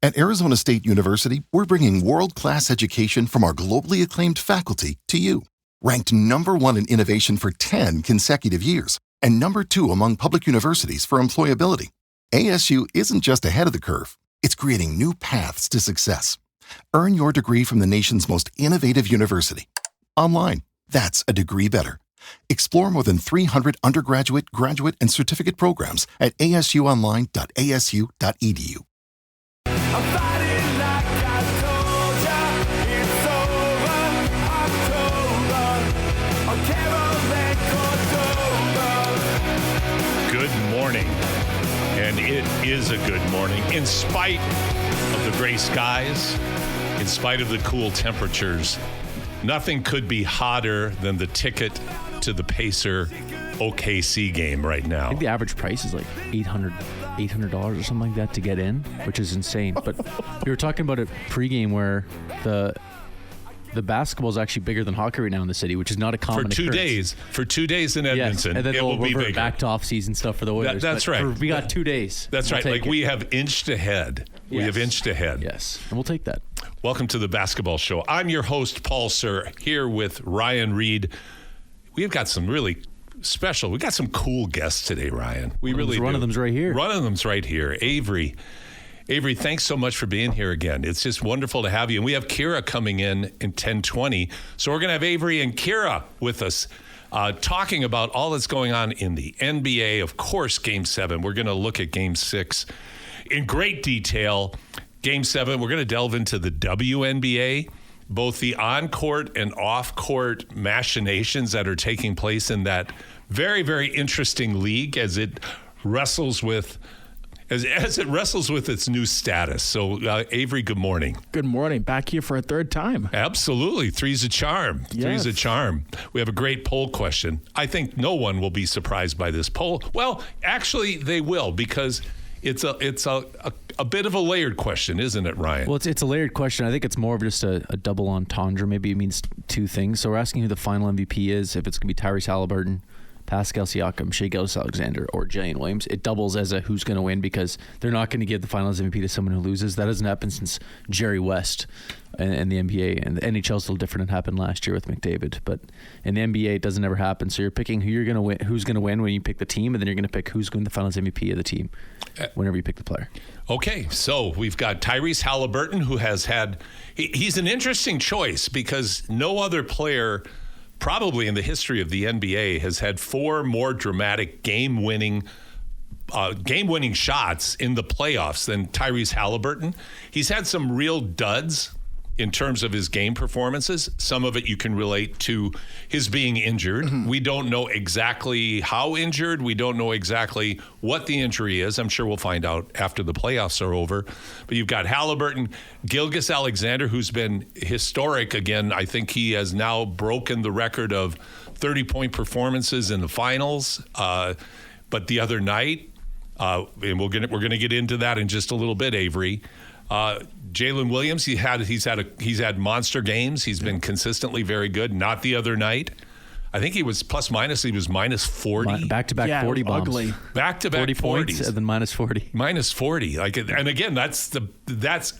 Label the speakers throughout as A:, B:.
A: At Arizona State University, we're bringing world-class education from our globally acclaimed faculty to you. Ranked #1 in innovation for 10 consecutive years and #2 among public universities for employability. ASU isn't just ahead of the curve, it's creating new paths to success. Earn your degree from the nation's most innovative university. Online, that's a degree better. Explore more than 300 undergraduate, graduate, and certificate programs at asuonline.asu.edu.
B: I'm fighting like I told ya, it's over, October, on Carolyn Cordova.
C: Good morning, and it is a good morning. In spite of the gray skies, in spite of the cool temperatures, nothing could be hotter than the ticket to the Pacer OKC game right now.
D: I think the average price is like $800 or something like that to get in, which is insane. But we were talking about it pregame where the basketball is actually bigger than hockey right now in the city, which is not a common occurrence.
C: For 2 days in Edmonton,
D: yes, and then
C: it will be bigger.
D: Back to off-season stuff for the Oilers.
C: That's right.
D: We got 2 days.
C: That's right. Like we have inched ahead.
D: Yes.
C: We have inched ahead.
D: Yes, and we'll take that.
C: Welcome to the Basketball Show. I'm your host, Paul Sir, here with Ryan Reed. We've got some really special. We got some cool guests today, Ryan. We really do.
D: One of them's right here.
C: One of them's right here. Avery, thanks so much for being here again. It's just wonderful to have you. And we have Kiera coming in 10:20. So we're going to have Avry and Kiera with us talking about all that's going on in the NBA. Of course, Game 7. We're going to look at Game 6 in great detail. Game 7, we're going to delve into the WNBA, both the on-court and off-court machinations that are taking place in that very, very interesting league as it wrestles with its new status. So, Avery, good morning.
E: Good morning. Back here for a third time.
C: Absolutely. Three's a charm.
E: Yes.
C: Three's a charm. We have a great poll question. I think no one will be surprised by this poll. Well, actually, they will, because it's a bit of a layered question, isn't it, Ryan?
D: Well, it's a layered question. I think it's more of just a double entendre. Maybe it means two things. So we're asking who the final MVP is, if it's going to be Tyrese Halliburton, Pascal Siakam, Shai Gilgeous-Alexander, or Jalen Williams. It doubles as a who's going to win because they're not going to give the finals MVP to someone who loses. That hasn't happened since Jerry West and the NBA. And the NHL's still different. It happened last year with McDavid. But in the NBA, it doesn't ever happen. So you're picking who you're going to win, who's going to win when you pick the team, and then you're going to pick who's going to the finals MVP of the team whenever you pick the player.
C: Okay, so we've got Tyrese Halliburton, who has had he's an interesting choice because no other player probably in the history of the NBA has had 4 more dramatic game-winning shots in the playoffs than Tyrese Halliburton. He's had some real duds in terms of his game performances. Some of it you can relate to his being injured. Mm-hmm. We don't know exactly how injured. We don't know exactly what the injury is. I'm sure we'll find out after the playoffs are over. But you've got Halliburton, Gilgeous-Alexander, who's been historic again. I think he has now broken the record of 30-point performances in the finals. But the other night, and we're going to get into that in just a little bit, Avery. Jalen Williams, he's had monster games. He's been consistently very good. Not the other night. I think he was plus minus. He was minus 40.
D: Back-to-back 40 bombs.
E: Ugly.
C: Back-to-back
D: 40 points and then minus 40.
C: Minus 40. And again, that's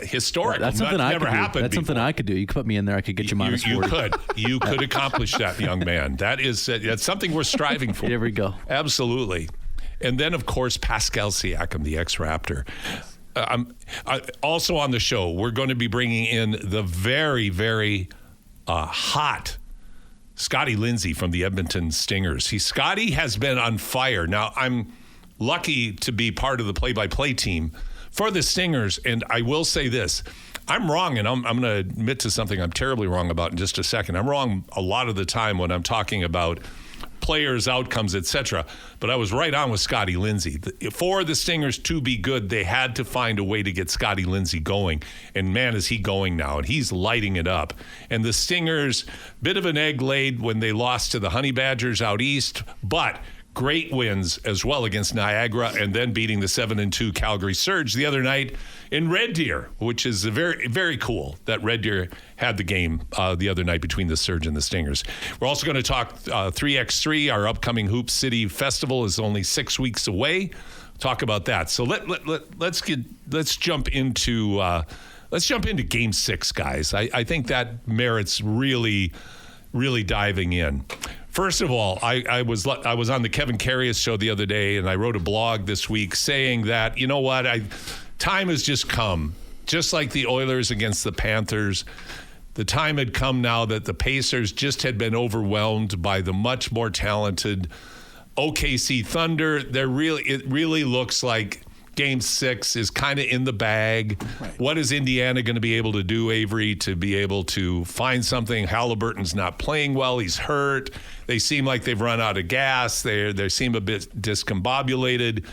C: historical.
D: That's something
C: never happened.
D: That's something I could do. You could put me in there. I could get you minus 40.
C: You could accomplish that, young man. That's something we're striving for.
D: There we go.
C: Absolutely. And then, of course, Pascal Siakam, the ex-Raptor. Also on the show, we're going to be bringing in the very, very hot Scotty Lindsay from the Edmonton Stingers. Scotty has been on fire. Now, I'm lucky to be part of the play-by-play team for the Stingers, and I will say this. I'm wrong, and I'm going to admit to something I'm terribly wrong about in just a second. I'm wrong a lot of the time when I'm talking about players, outcomes, etc. But I was right on with Scotty Lindsay. For the Stingers to be good, they had to find a way to get Scotty Lindsay going. And man, is he going now. And he's lighting it up. And the Stingers, bit of an egg laid when they lost to the Honey Badgers out east, but great wins as well against Niagara and then beating the 7-2 Calgary Surge the other night in Red Deer, which is very, very cool that Red Deer had the game the other night between the Surge and the Stingers. We're also going to talk 3x3. Our upcoming Hoop City Festival is only 6 weeks away. talk about that. So let's jump into Game 6, guys. I think that merits really diving in. First of all, I was on the Kevin Karius show the other day, and I wrote a blog this week saying that, you know what, time has just come. Just like the Oilers against the Panthers, the time had come now that the Pacers just had been overwhelmed by the much more talented OKC Thunder. It really looks like Game 6 is kind of in the bag. Right. What is Indiana going to be able to do, Avry, to be able to find something? Halliburton's not playing well. He's hurt. They seem like they've run out of gas. They seem a bit discombobulated.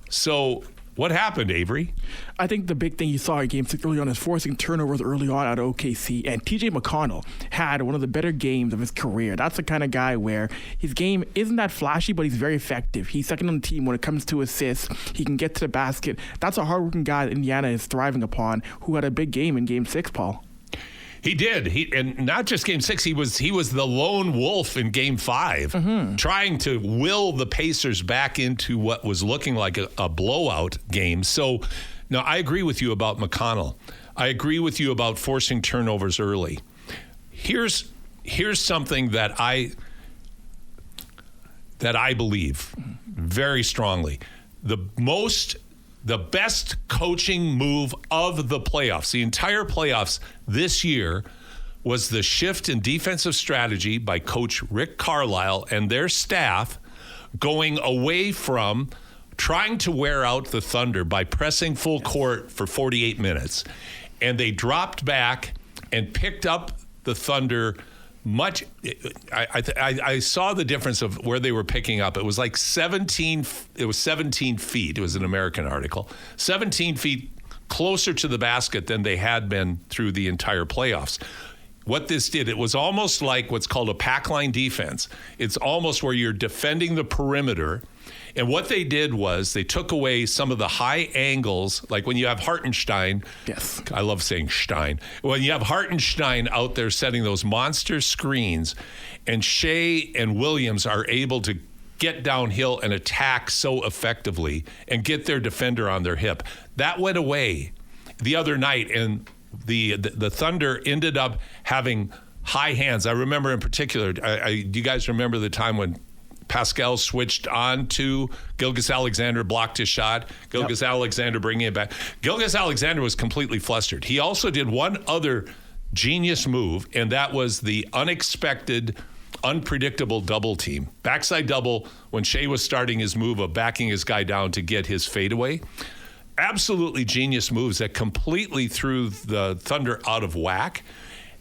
C: So what happened, Avry?
E: I think the big thing you saw in Game 6 early on is forcing turnovers early on at OKC. And TJ McConnell had one of the better games of his career. That's the kind of guy where his game isn't that flashy, but he's very effective. He's second on the team when it comes to assists. He can get to the basket. That's a hardworking guy that Indiana is thriving upon, who had a big game in Game 6, Paul.
C: He did. And not just Game 6. He was the lone wolf in Game 5, trying to will the Pacers back into what was looking like a blowout game. So, now I agree with you about McConnell. I agree with you about forcing turnovers early. Here's something that I believe very strongly. The best coaching move of the playoffs, the entire playoffs this year, was the shift in defensive strategy by Coach Rick Carlisle and their staff, going away from trying to wear out the Thunder by pressing full court for 48 minutes. And they dropped back and picked up the Thunder much. I saw the difference of where they were picking up. It was like 17 feet. It was an American article. 17 feet closer to the basket than they had been through the entire playoffs. What this did, it was almost like what's called a pack line defense. It's almost where you're defending the perimeter. And what they did was they took away some of the high angles, like when you have Hartenstein.
E: Yes.
C: I love saying Stein. When you have Hartenstein out there setting those monster screens, and Shea and Williams are able to get downhill and attack so effectively and get their defender on their hip. That went away the other night, and the Thunder ended up having high hands. I remember in particular, do you guys remember the time when Pascal switched on to Gilgeous-Alexander, blocked his shot. Gilgeous-Alexander bringing it back. Gilgeous-Alexander was completely flustered. He also did one other genius move, and that was the unexpected, unpredictable double team. Backside double when Shea was starting his move of backing his guy down to get his fadeaway. Absolutely genius moves that completely threw the Thunder out of whack.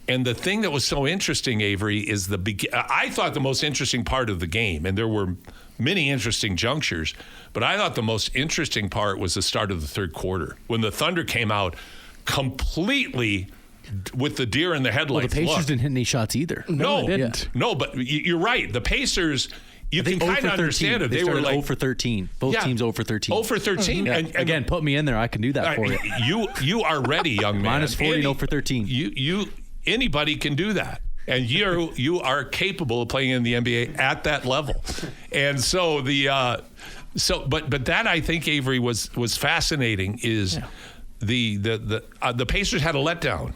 C: And the thing that was so interesting, Avry, is I thought the most interesting part of the game, and there were many interesting junctures, but I thought the most interesting part was the start of the third quarter, when the Thunder came out completely with the deer in the headlights.
D: Well, the Pacers didn't hit any shots either.
C: No,
E: they didn't.
C: No, but you're right. The Pacers, you can kind of understand it.
D: They were like
C: 0
D: for 13. Both teams 0 for 13.
C: 0 for 13.
D: Yeah.
C: And
D: again, put me in there. I can do that for you.
C: You are ready, young man.
D: Minus 40, 0 for 13.
C: Anybody can do that. And you are capable of playing in the NBA at that level. And so but that, I think, Avry, was fascinating, is the Pacers had a letdown.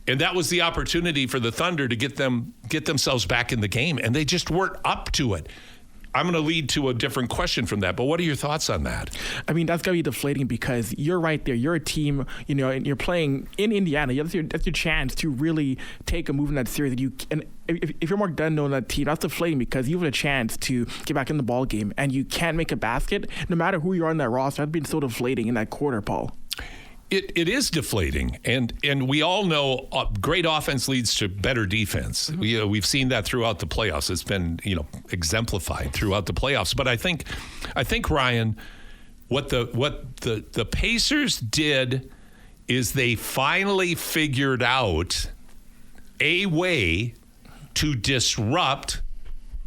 C: And that was the opportunity for the Thunder to get themselves back in the game, and they just weren't up to it. I'm going to lead to a different question from that, but what are your thoughts on that?
E: I mean, that's going to be deflating, because you're right there. You're a team, and you're playing in Indiana. That's your chance to really take a move in that series. And if you're Mark Dundon on that team, that's deflating, because you have a chance to get back in the ball game, and you can't make a basket, no matter who you are on that roster. That's been so deflating in that quarter, Paul.
C: It is deflating, and we all know great offense leads to better defense. Mm-hmm. We've seen that throughout the playoffs. It's been exemplified throughout the playoffs. But I think Ryan, what the Pacers did is they finally figured out a way to disrupt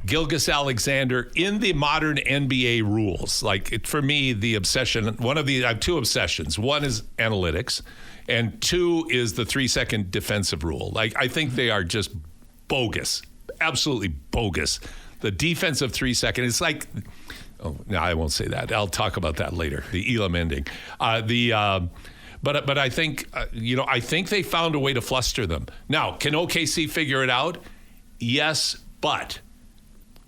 C: Gilgeous-Alexander in the modern NBA rules. Like, for me, the obsession, I have two obsessions. One is analytics, and two is the 3-second defensive rule. Like, I think they are just bogus, absolutely bogus. The defensive 3-second, it's like Oh, no, I won't say that. I'll talk about that later. The Elam ending. But I think I think they found a way to fluster them. Now, can OKC figure it out? Yes, but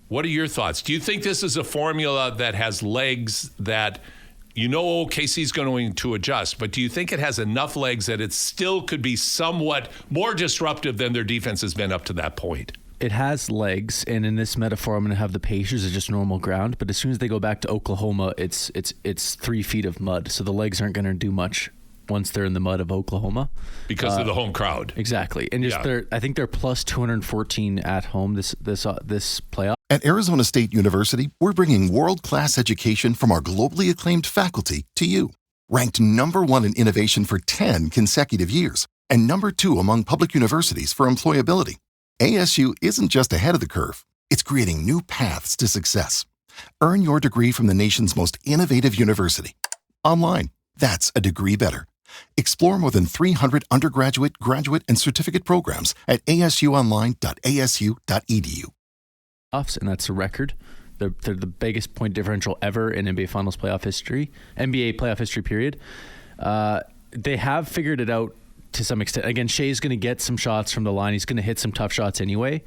C: what are your thoughts? Do you think this is a formula that has legs that OKC is going to adjust, but do you think it has enough legs that it still could be somewhat more disruptive than their defense has been up to that point?
D: It has legs, and in this metaphor, I'm going to have the Pacers as just normal ground. But as soon as they go back to Oklahoma, it's 3 feet of mud, so the legs aren't going to do much once they're in the mud of Oklahoma
C: because of the home crowd.
D: Exactly, and I think they're plus 214 at home this playoff.
A: At Arizona State University, we're bringing world-class education from our globally acclaimed faculty to you. Ranked #1 in innovation for 10 consecutive years and #2 among public universities for employability. ASU isn't just ahead of the curve, it's creating new paths to success. Earn your degree from the nation's most innovative university. Online, that's a degree better. Explore more than 300 undergraduate, graduate, and certificate programs at asuonline.asu.edu.
D: And that's a record. They're the biggest point differential ever in NBA Finals playoff history, NBA playoff history period. They have figured it out to some extent. Again, Shea's going to get some shots from the line. He's going to hit some tough shots anyway.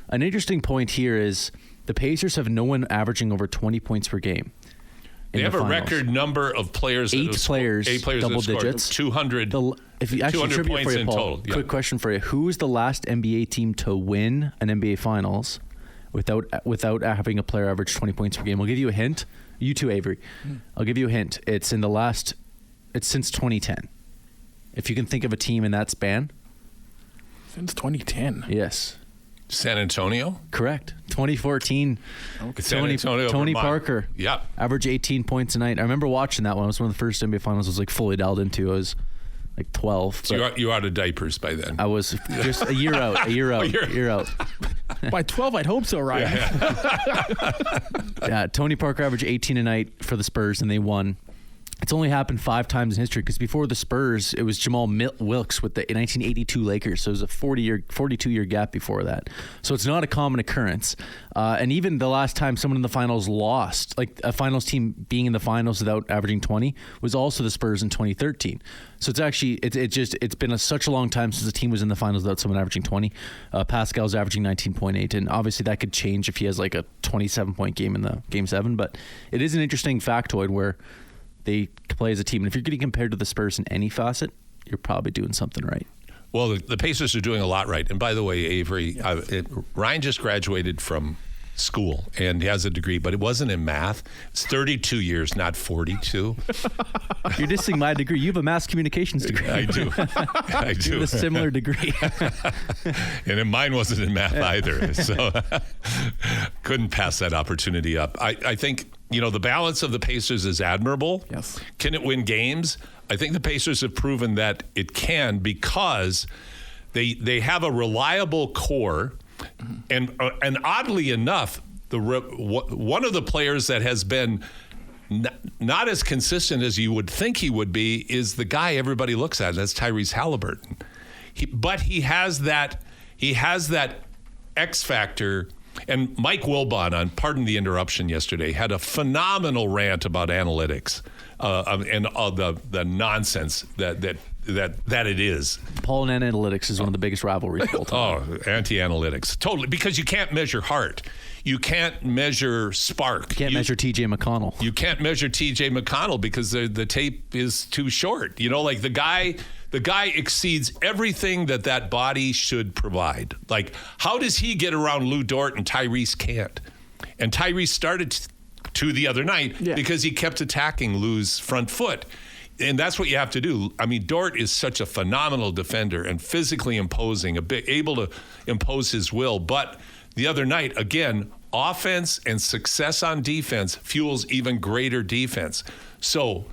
D: An interesting point here is the Pacers have no one averaging over 20 points per game.
C: They have a record number of players.
D: Eight players double digits.
C: 200.
D: If you actually
C: 200 points
D: for you,
C: in
D: Paul,
C: total. Yeah.
D: Quick question for you: who is the last NBA team to win an NBA Finals without having a player average 20 points per game? I'll give you a hint. You too, Avery. I'll give you a hint. It's since 2010. If you can think of a team in that span.
E: Since 2010.
D: Yes.
C: San Antonio?
D: Correct. 2014. Tony Parker.
C: Yeah.
D: Average 18 points a night. I remember watching that one. It was one of the first NBA Finals I was like fully dialed into. I was like 12.
C: So you're out of diapers by then.
D: I was just a year out.
E: By 12, I'd hope so, Ryan.
D: Yeah, Tony Parker averaged 18 a night for the Spurs, and they won. It's only happened 5 times in history because before the Spurs, it was Jamal Wilkes with the 1982 Lakers. So it was a 42-year gap before that. So it's not a common occurrence. And even the last time someone in the finals lost, like a finals team being in the finals without averaging 20, was also the Spurs in 2013. So it's actually it's been such a long time since the team was in the finals without someone averaging 20. Pascal's averaging 19.8, and obviously that could change if he has like a 27-point game in the Game 7. But it is an interesting factoid where they play as a team. And if you're getting compared to the Spurs in any facet, you're probably doing something right.
C: Well, the Pacers are doing a lot right. And by the way, Avery, Ryan just graduated from school and he has a degree, but it wasn't in math. It's 32 years, not 42.
D: You're dissing my degree. You have a mass communications degree.
C: I do. I do.
D: You have a similar degree.
C: And then mine wasn't in math either. So couldn't pass that opportunity up. I think, the balance of the Pacers is admirable.
E: Yes.
C: Can it win games? I think the Pacers have proven that it can because they have a reliable core. And oddly enough, one of the players that has been not as consistent as you would think he would be is the guy everybody looks at. That's Tyrese Halliburton. But he has that X factor. And Mike Wilbon, on Pardon the Interruption yesterday, had a phenomenal rant about analytics and the nonsense that it is.
D: Paul and analytics is one of the biggest rivalries of all time.
C: Oh, anti-analytics. Totally. Because you can't measure heart. You can't measure spark.
D: You can't measure T.J. McConnell.
C: You can't measure T.J. McConnell because the tape is too short. Like the guy exceeds everything that body should provide. Like, how does he get around Lou Dort and Tyrese can't? And Tyrese started to the other night because he kept attacking Lou's front foot. And that's what you have to do. I mean, Dort is such a phenomenal defender and physically imposing, able to impose his will. But the other night, again, offense and success on defense fuels even greater defense. So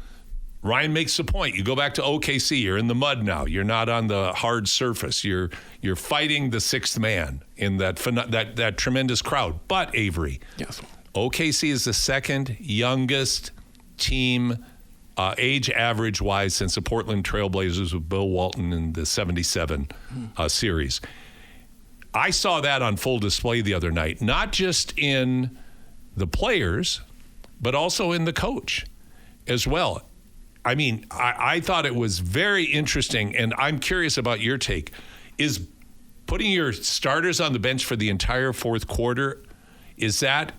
C: Ryan makes the point. You go back to OKC. You're in the mud now. You're not on the hard surface. You're fighting the sixth man in that tremendous crowd. But Avery,
E: yes,
C: OKC is the second youngest team age average wise since the Portland Trailblazers with Bill Walton in the 77 series. I saw that on full display the other night, not just in the players, but also in the coach as well. I mean, I thought it was very interesting, and I'm curious about your take. Is putting your starters on the bench for the entire fourth quarter, is that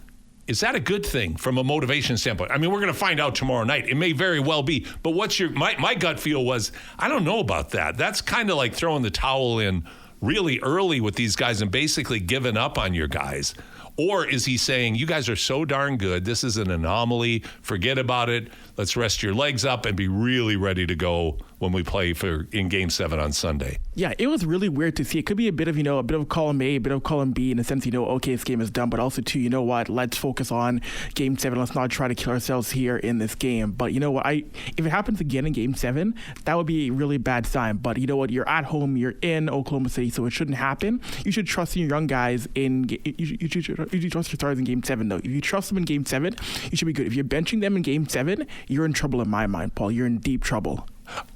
C: a good thing from a motivation standpoint? I mean, we're going to find out tomorrow night. It may very well be. But what's my gut feel was, I don't know about that. That's kind of like throwing the towel in really early with these guys and basically giving up on your guys. Or is he saying, you guys are so darn good, this is an anomaly, forget about it, let's rest your legs up and be really ready to go when we play in Game 7 on Sunday?
E: Yeah, it was really weird to see. It could be a bit of column A, a bit of column B in the sense, okay, this game is done, but also too, you know what, let's focus on Game 7. Let's not try to kill ourselves here in this game. But you know what, if it happens again in Game 7, that would be a really bad sign. But you know what, you're at home, you're in Oklahoma City, so it shouldn't happen. You should trust your young guys you should trust your stars in Game 7, though. If you trust them in Game 7, you should be good. If you're benching them in Game 7, you're in trouble in my mind, Paul. You're in deep trouble.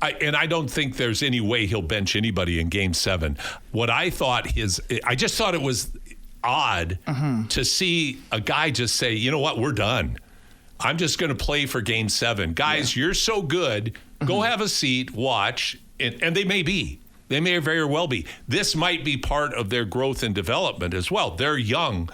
C: I don't think there's any way he'll bench anybody in Game 7. What I just thought it was odd to see a guy just say, you know what, we're done. I'm just going to play for Game 7. Guys, you're so good. Go have a seat, watch, and they may be. They may very well be. This might be part of their growth and development as well. They're young.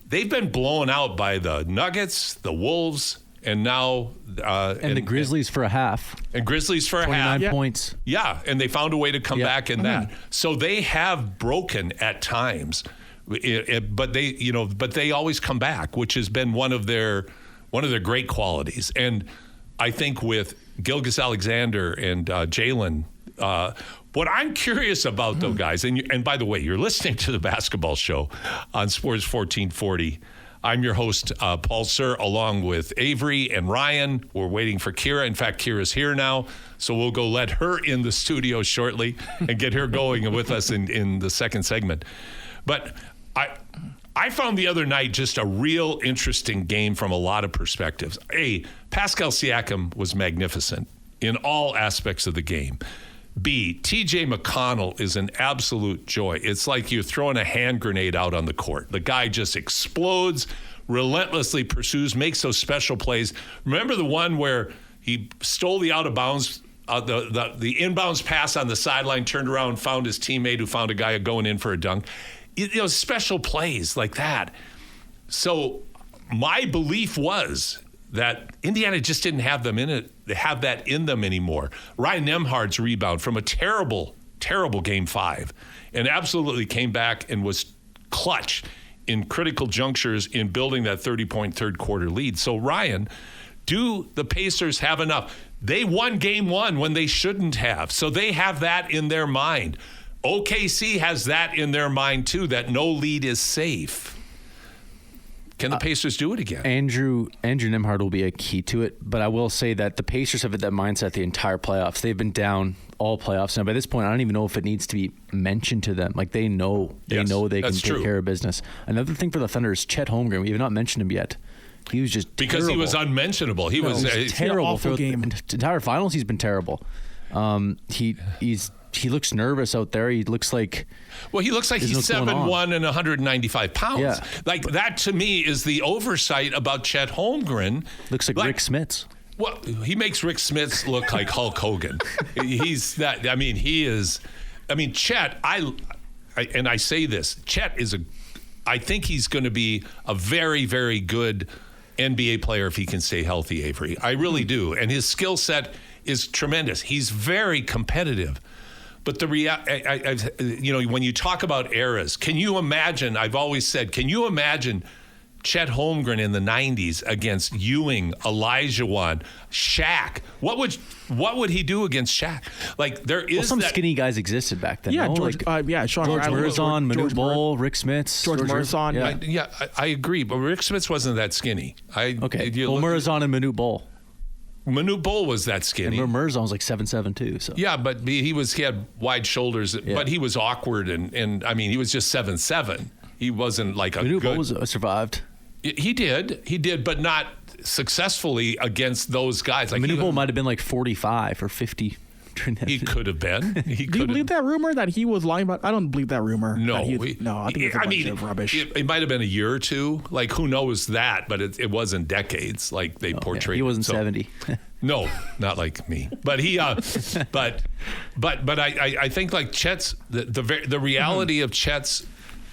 C: They've been blown out by the Nuggets, the Wolves, and now
D: and the Grizzlies for a half.
C: And Grizzlies for a half.
D: 29 points.
C: Yeah, and they found a way to come back in that. So they have broken at times, but they always come back, which has been one of their great qualities. And I think with Gilgeous-Alexander and Jalen, what I'm curious about, though, guys, and by the way, you're listening to the Basketball Show on Sports 1440. I'm your host, Paul Sir, along with Avry and Ryan. We're waiting for Kiera. In fact, Kiera's here now, so we'll go let her in the studio shortly and get her going with us in the second segment. But I found the other night just a real interesting game from a lot of perspectives. A, Pascal Siakam was magnificent in all aspects of the game. B, TJ McConnell is an absolute joy. It's like you're throwing a hand grenade out on the court. The guy just explodes, relentlessly pursues, makes those special plays. Remember the one where he stole the out of bounds, the inbounds pass on the sideline, turned around, found his teammate who found a guy going in for a dunk. Special plays like that. So my belief was that Indiana just didn't have that in them anymore. Ryan Nembhard's rebound from a terrible, terrible Game 5 and absolutely came back and was clutch in critical junctures in building that 30-point third quarter lead. So, Ryan, do the Pacers have enough? They won Game 1 when they shouldn't have. So they have that in their mind. OKC has that in their mind, too, that no lead is safe. Can the Pacers do it again?
D: Andrew Nembhard will be a key to it, but I will say that the Pacers have had that mindset the entire playoffs. They've been down all playoffs, and by this point, I don't even know if it needs to be mentioned to them. Like, they know they can take care of business. Another thing for the Thunder is Chet Holmgren. We have not mentioned him yet. He was just
C: because
D: terrible.
C: He was unmentionable. He was
D: terrible.
E: Awful game.
D: The entire finals, he's been terrible. He looks nervous out there. He looks like...
C: Well, he looks like he's 7'1" and 195 pounds.
D: Yeah.
C: Like, that to me is the oversight about Chet Holmgren.
D: Looks like Rick Smits.
C: Well, he makes Rick Smits look like Hulk Hogan. He's that... I mean, he is... I mean, Chet, and I say this, Chet is I think he's going to be a very, very good NBA player if he can stay healthy, Avery. I really do. And his skill set is tremendous. He's very competitive. But when you talk about eras, can you imagine, I've always said, can you imagine Chet Holmgren in the 90s against Ewing, Olajuwon, Shaq? What would he do against Shaq? Like, there is
D: some skinny guys existed back then.
E: Yeah,
D: no?
E: Sean
D: George Murzon, Manu Bol, Rick Smits.
E: George Murzon.
C: I agree, but Rick Smits wasn't that skinny.
D: Murzon and Manu Bol.
C: Manu Bol was that skinny.
D: And Murzon was like 7'7" too. So.
C: Yeah, but he had wide shoulders, but he was awkward, and I mean, he was just 7'7". He wasn't like a
D: Manu
C: good...
D: Bol survived.
C: He did, but not successfully against those guys. Like
D: Manu Bol might have been like 45 or 50. factor in that.
C: He could have been.
E: Do you believe that rumor that he was lying about? I don't believe that rumor.
C: No,
E: I think it's a bunch of rubbish.
C: It might have been a year or two. Like, who knows that? But it wasn't decades like they portrayed.
D: He wasn't
C: So-
D: 70.
C: No, not like me. But he, but I think like Chet's the reality of Chet's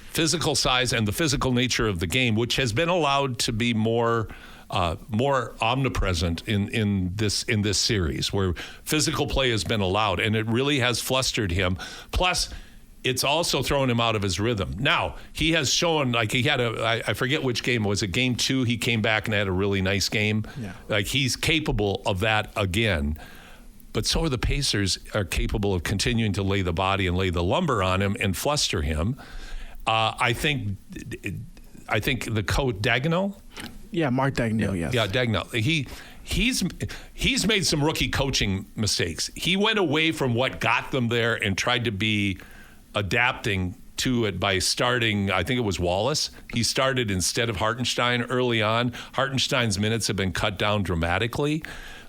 C: physical size and the physical nature of the game, which has been allowed to be more omnipresent in this series, where physical play has been allowed, and it really has flustered him. Plus, it's also thrown him out of his rhythm. Now, he has shown, like, he had I forget which game, was it game 2? He came back and had a really nice game.
E: Yeah.
C: Like, he's capable of that again. But so are the Pacers, are capable of continuing to lay the body and lay the lumber on him and fluster him. I think the coach Daigneault.
E: Yeah, Mark Daigneault, yes.
C: Yeah, Daigneault. He's made some rookie coaching mistakes. He went away from what got them there and tried to be adapting to it by starting, I think it was Wallace. He started instead of Hartenstein early on. Hartenstein's minutes have been cut down dramatically.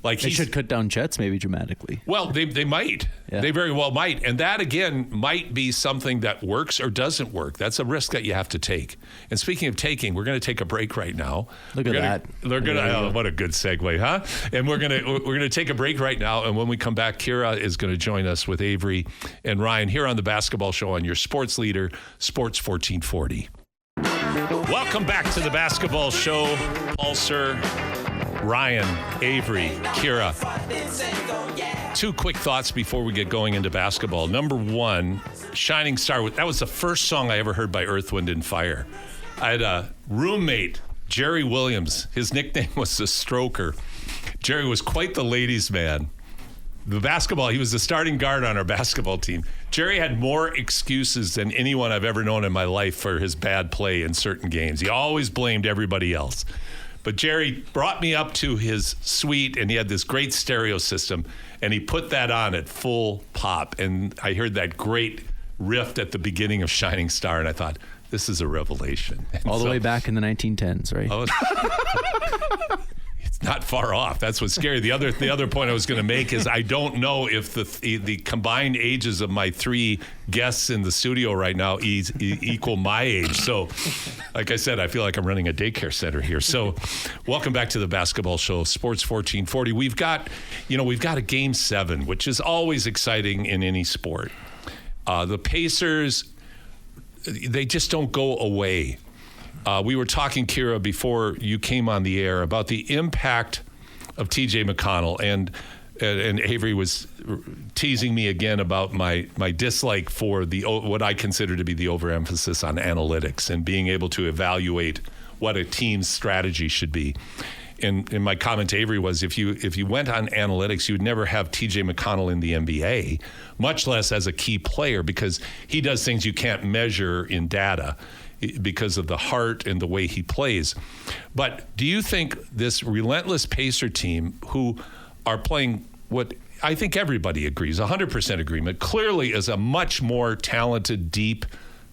C: Like,
D: They should cut down Chet's maybe dramatically.
C: Well, they might.
D: Yeah.
C: They very well might. And that, again, might be something that works or doesn't work. That's a risk that you have to take. And speaking of taking, we're going to take a break right now.
D: Look at that.
C: What a good segue, huh? And we're going to take a break right now. And when we come back, Kiera is going to join us with Avry and Ryan here on the Basketball Show on your sports leader, Sports 1440. Welcome back to the Basketball Show. Pulsar, Ryan, Avry, Kiera. 2 quick thoughts before we get going into basketball. Number 1, Shining Star. That was the first song I ever heard by Earth, Wind, and Fire. I had a roommate, Jerry Williams. His nickname was the Stroker. Jerry was quite the ladies' man. He was the starting guard on our basketball team. Jerry had more excuses than anyone I've ever known in my life for his bad play in certain games. He always blamed everybody else. But Jerry brought me up to his suite, and he had this great stereo system, and he put that on at full pop. And I heard that great riff at the beginning of Shining Star, and I thought, this is a revelation. And
D: All the way back in the 1910s, right?
C: It's not far off. That's what's scary. The other point I was going to make is I don't know if the combined ages of my 3 guests in the studio right now equal my age. So, like I said, I feel like I'm running a daycare center here. So, welcome back to the Basketball Show, Sports 1440. We've got a Game 7, which is always exciting in any sport. The Pacers, they just don't go away. We were talking, Kiera, before you came on the air about the impact of T.J. McConnell, and Avry was teasing me again about my dislike for what I consider to be the overemphasis on analytics and being able to evaluate what a team's strategy should be. And my comment to Avry was, if you went on analytics, you would never have T.J. McConnell in the NBA, much less as a key player, because he does things you can't measure in data because of the heart and the way he plays. But do you think this relentless Pacer team, who are playing what I think everybody agrees, 100% agreement, clearly is a much more talented, deep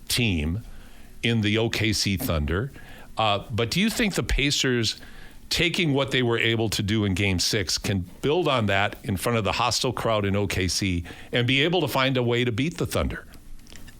C: team in the OKC Thunder, but do you think the Pacers, taking what they were able to do in Game 6, can build on that in front of the hostile crowd in OKC and be able to find a way to beat the Thunder?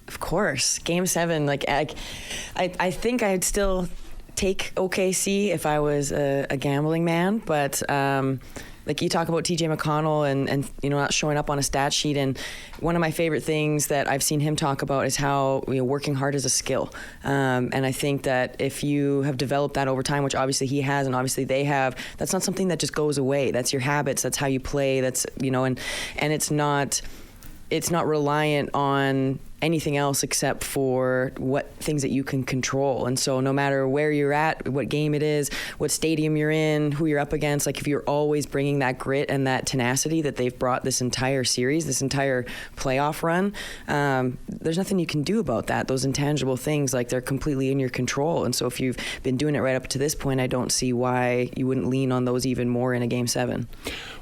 F: Of course. Game 7, I think I'd still take OKC if I was a gambling man, but like you talk about TJ McConnell and not showing up on a stat sheet, and one of my favorite things that I've seen him talk about is how working hard is a skill, and I think that if you have developed that over time, which obviously he has and obviously they have, that's not something that just goes away. That's your habits, that's how you play, that's and it's not reliant on anything else except for what things that you can control. And so no matter where you're at, what game it is, what stadium you're in, who you're up against, like if you're always bringing that grit and that tenacity that they've brought this entire series, this entire playoff run, there's nothing you can do about that. Those intangible things, like they're completely in your control. And so if you've been doing it right up to this point, I don't see why you wouldn't lean on those even more in a Game 7.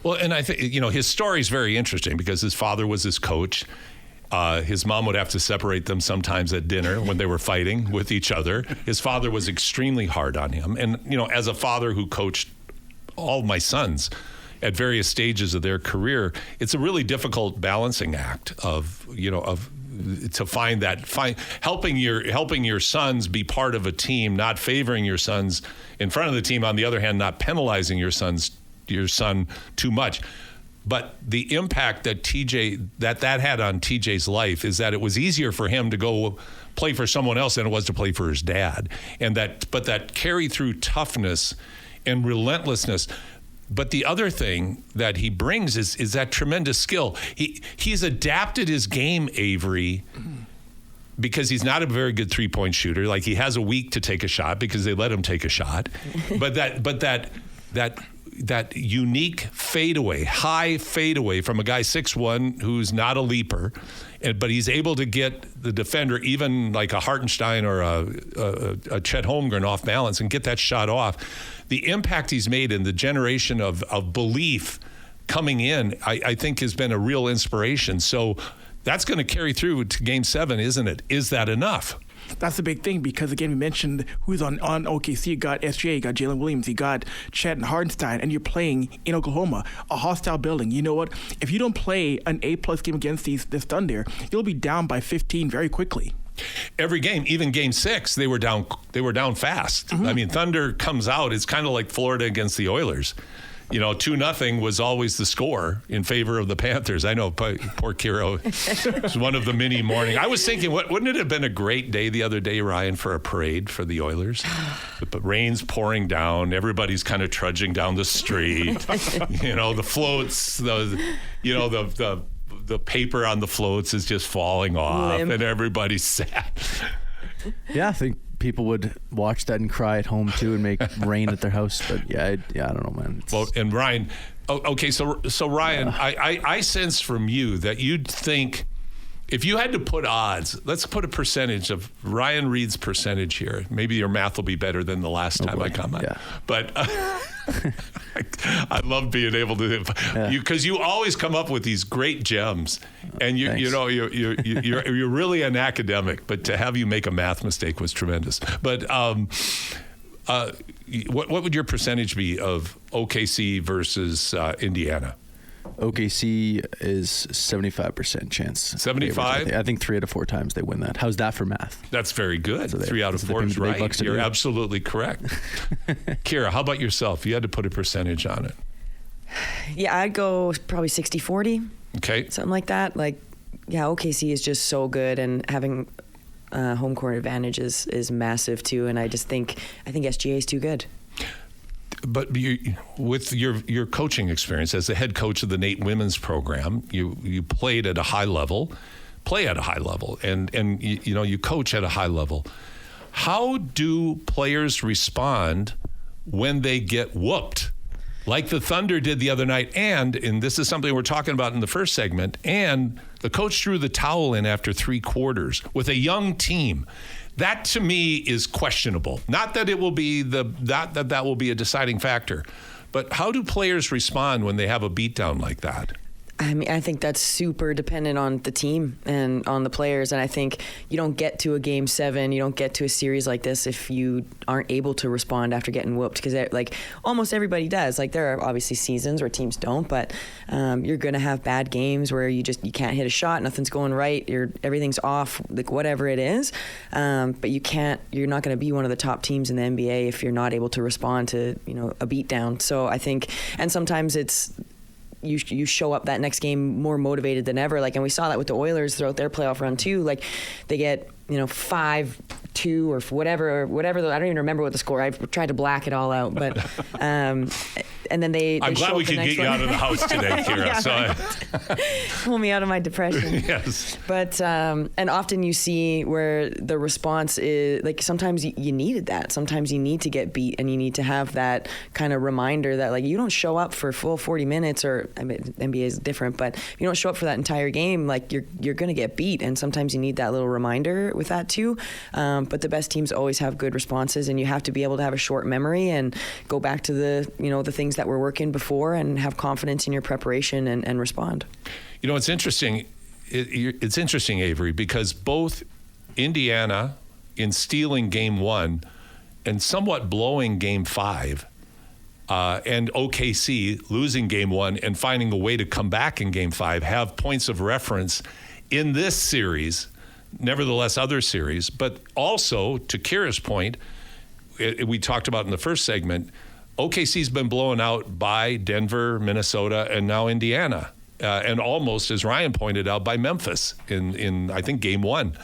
C: Well, and I think, his story is very interesting because his father was his coach. His mom would have to separate them sometimes at dinner when they were fighting with each other. His father was extremely hard on him. And, as a father who coached all of my sons, at various stages of their career, it's a really difficult balancing act to find helping your sons be part of a team, not favoring your sons in front of the team. On the other hand, not penalizing your son too much. But the impact that that had on TJ's life is that it was easier for him to go play for someone else than it was to play for his dad. But that carry through toughness and relentlessness. But the other thing that he brings is that tremendous skill. He's adapted his game, Avery, because he's not a very good three-point shooter. Like, he has a week to take a shot because they let him take a shot. But that unique fadeaway, high fadeaway from a guy 6'1" who's not a leaper, but he's able to get the defender, even like a Hartenstein or a Chet Holmgren, off balance and get that shot off. The impact he's made in the generation of belief coming in, I think, has been a real inspiration. So that's going to carry through to Game 7, isn't it? Is that enough?
E: That's the big thing, because again, we mentioned who's on OKC. You got SGA, you got Jalen Williams, you got Chet and Hardenstein, and you're playing in Oklahoma, a hostile building. You know what? If you don't play an A+ game against this Thunder, you'll be down by 15 very quickly.
C: Every game, even Game 6, they were down fast. Mm-hmm. I mean, Thunder comes out. It's kind of like Florida against the Oilers. 2-0 was always the score in favor of the Panthers. I know poor Kiera was one of the many morning. I was thinking, wouldn't it have been a great day the other day, Ryan, for a parade for the Oilers? The rain's pouring down. Everybody's kind of trudging down the street. The floats, the paper on the floats is just falling off, and everybody's sad.
D: Yeah, I think people would watch that and cry at home too and make rain at their house. But I don't know, man.
C: Well, and Ryan, okay, so Ryan, I sense from you that you'd think, if you had to put odds, let's put a percentage of Ryan Reed's percentage here. Maybe your math will be better than the last time I come on. Yeah. But I love being able to, because you always come up with these great gems, and you're really an academic. But to have you make a math mistake was tremendous. But what would your percentage be of OKC versus Indiana?
D: OKC is 75% chance.
C: 75?
D: I think 3 out of 4 times they win that. How's that for math?
C: That's very good. So 3 out of 4 is right. You're absolutely correct. Kiera, how about yourself? You had to put a percentage on it.
F: Yeah, I'd go probably 60-40.
C: Okay.
F: Something like that. OKC is just so good, and having home court advantage is massive too. And I think SGA is too good.
C: But with your coaching experience as the head coach of the NAIT women's program, you played at a high level, and you coach at a high level. How do players respond when they get whooped, like the Thunder did the other night? And this is something we're talking about in the first segment, and the coach threw the towel in after 3 quarters with a young team. That, to me, is questionable. Not that it will be that will be a deciding factor, but how do players respond when they have a beatdown like that?
F: I mean, I think that's super dependent on the team and on the players. And I think you don't get to a Game 7, you don't get to a series like this if you aren't able to respond after getting whooped, because almost everybody does. There are obviously seasons where teams don't, but you're going to have bad games where you can't hit a shot, nothing's going right, everything's off, whatever it is. But you're not going to be one of the top teams in the NBA if you're not able to respond to a beatdown. So I think, and sometimes it's, you show up that next game more motivated than ever. And we saw that with the Oilers throughout their playoff run too. They get 5-2 or whatever. I don't even remember what the score. I've tried to black it all out, but and then they.
C: I'm glad we could get you out of the house today, Kiera.
F: Pull me out of my depression.
C: Yes.
F: But and often you see where the response is sometimes you needed that. Sometimes you need to get beat, and you need to have that kind of reminder that you don't show up for full 40 minutes, or NBA is different, but if you don't show up for that entire game, you're going to get beat, and sometimes you need that little reminder with that too. But the best teams always have good responses, and you have to be able to have a short memory and go back to the things that were working before and have confidence in your preparation and respond.
C: It's interesting. It's interesting, Avery, because both Indiana, in stealing Game 1 and somewhat blowing Game 5, and OKC losing game 1 and finding a way to come back in game 5 have points of reference in this series, nevertheless other series. But also, to Kiera's point, we talked about in the first segment, OKC's been blown out by Denver, Minnesota, and now Indiana. And almost, as Ryan pointed out, by Memphis in I think, game 1.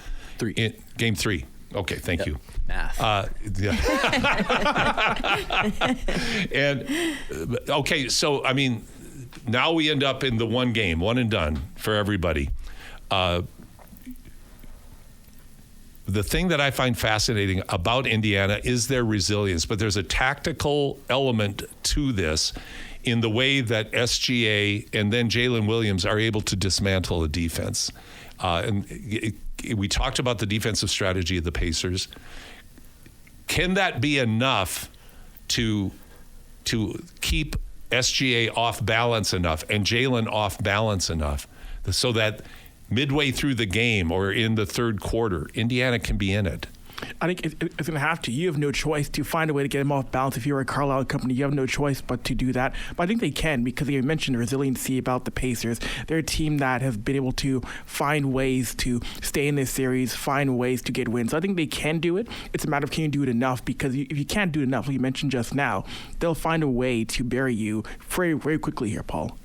C: Game 3. Okay, thank you.
D: Math.
C: And, okay, so, I mean, now we end up in the one game, one and done for everybody. The thing that I find fascinating about Indiana is their resilience, but there's a tactical element to this in the way that SGA and then Jalen Williams are able to dismantle a defense. We talked about the defensive strategy of the Pacers. Can that be enough to keep SGA off balance enough and Jalen off balance enough so that midway through the game or in the third quarter, Indiana can be in it?
E: I think it's going to have to. You have no choice to find a way to get him off balance. If you're a Carlisle company, you have no choice but to do that. But I think they can, because you mentioned resiliency about the Pacers. They're a team that has been able to find ways to stay in this series, find ways to get wins. So I think they can do it. It's a matter of, can you do it enough? Because if you can't do it enough, like you mentioned just now, they'll find a way to bury you very, very quickly here, Paul.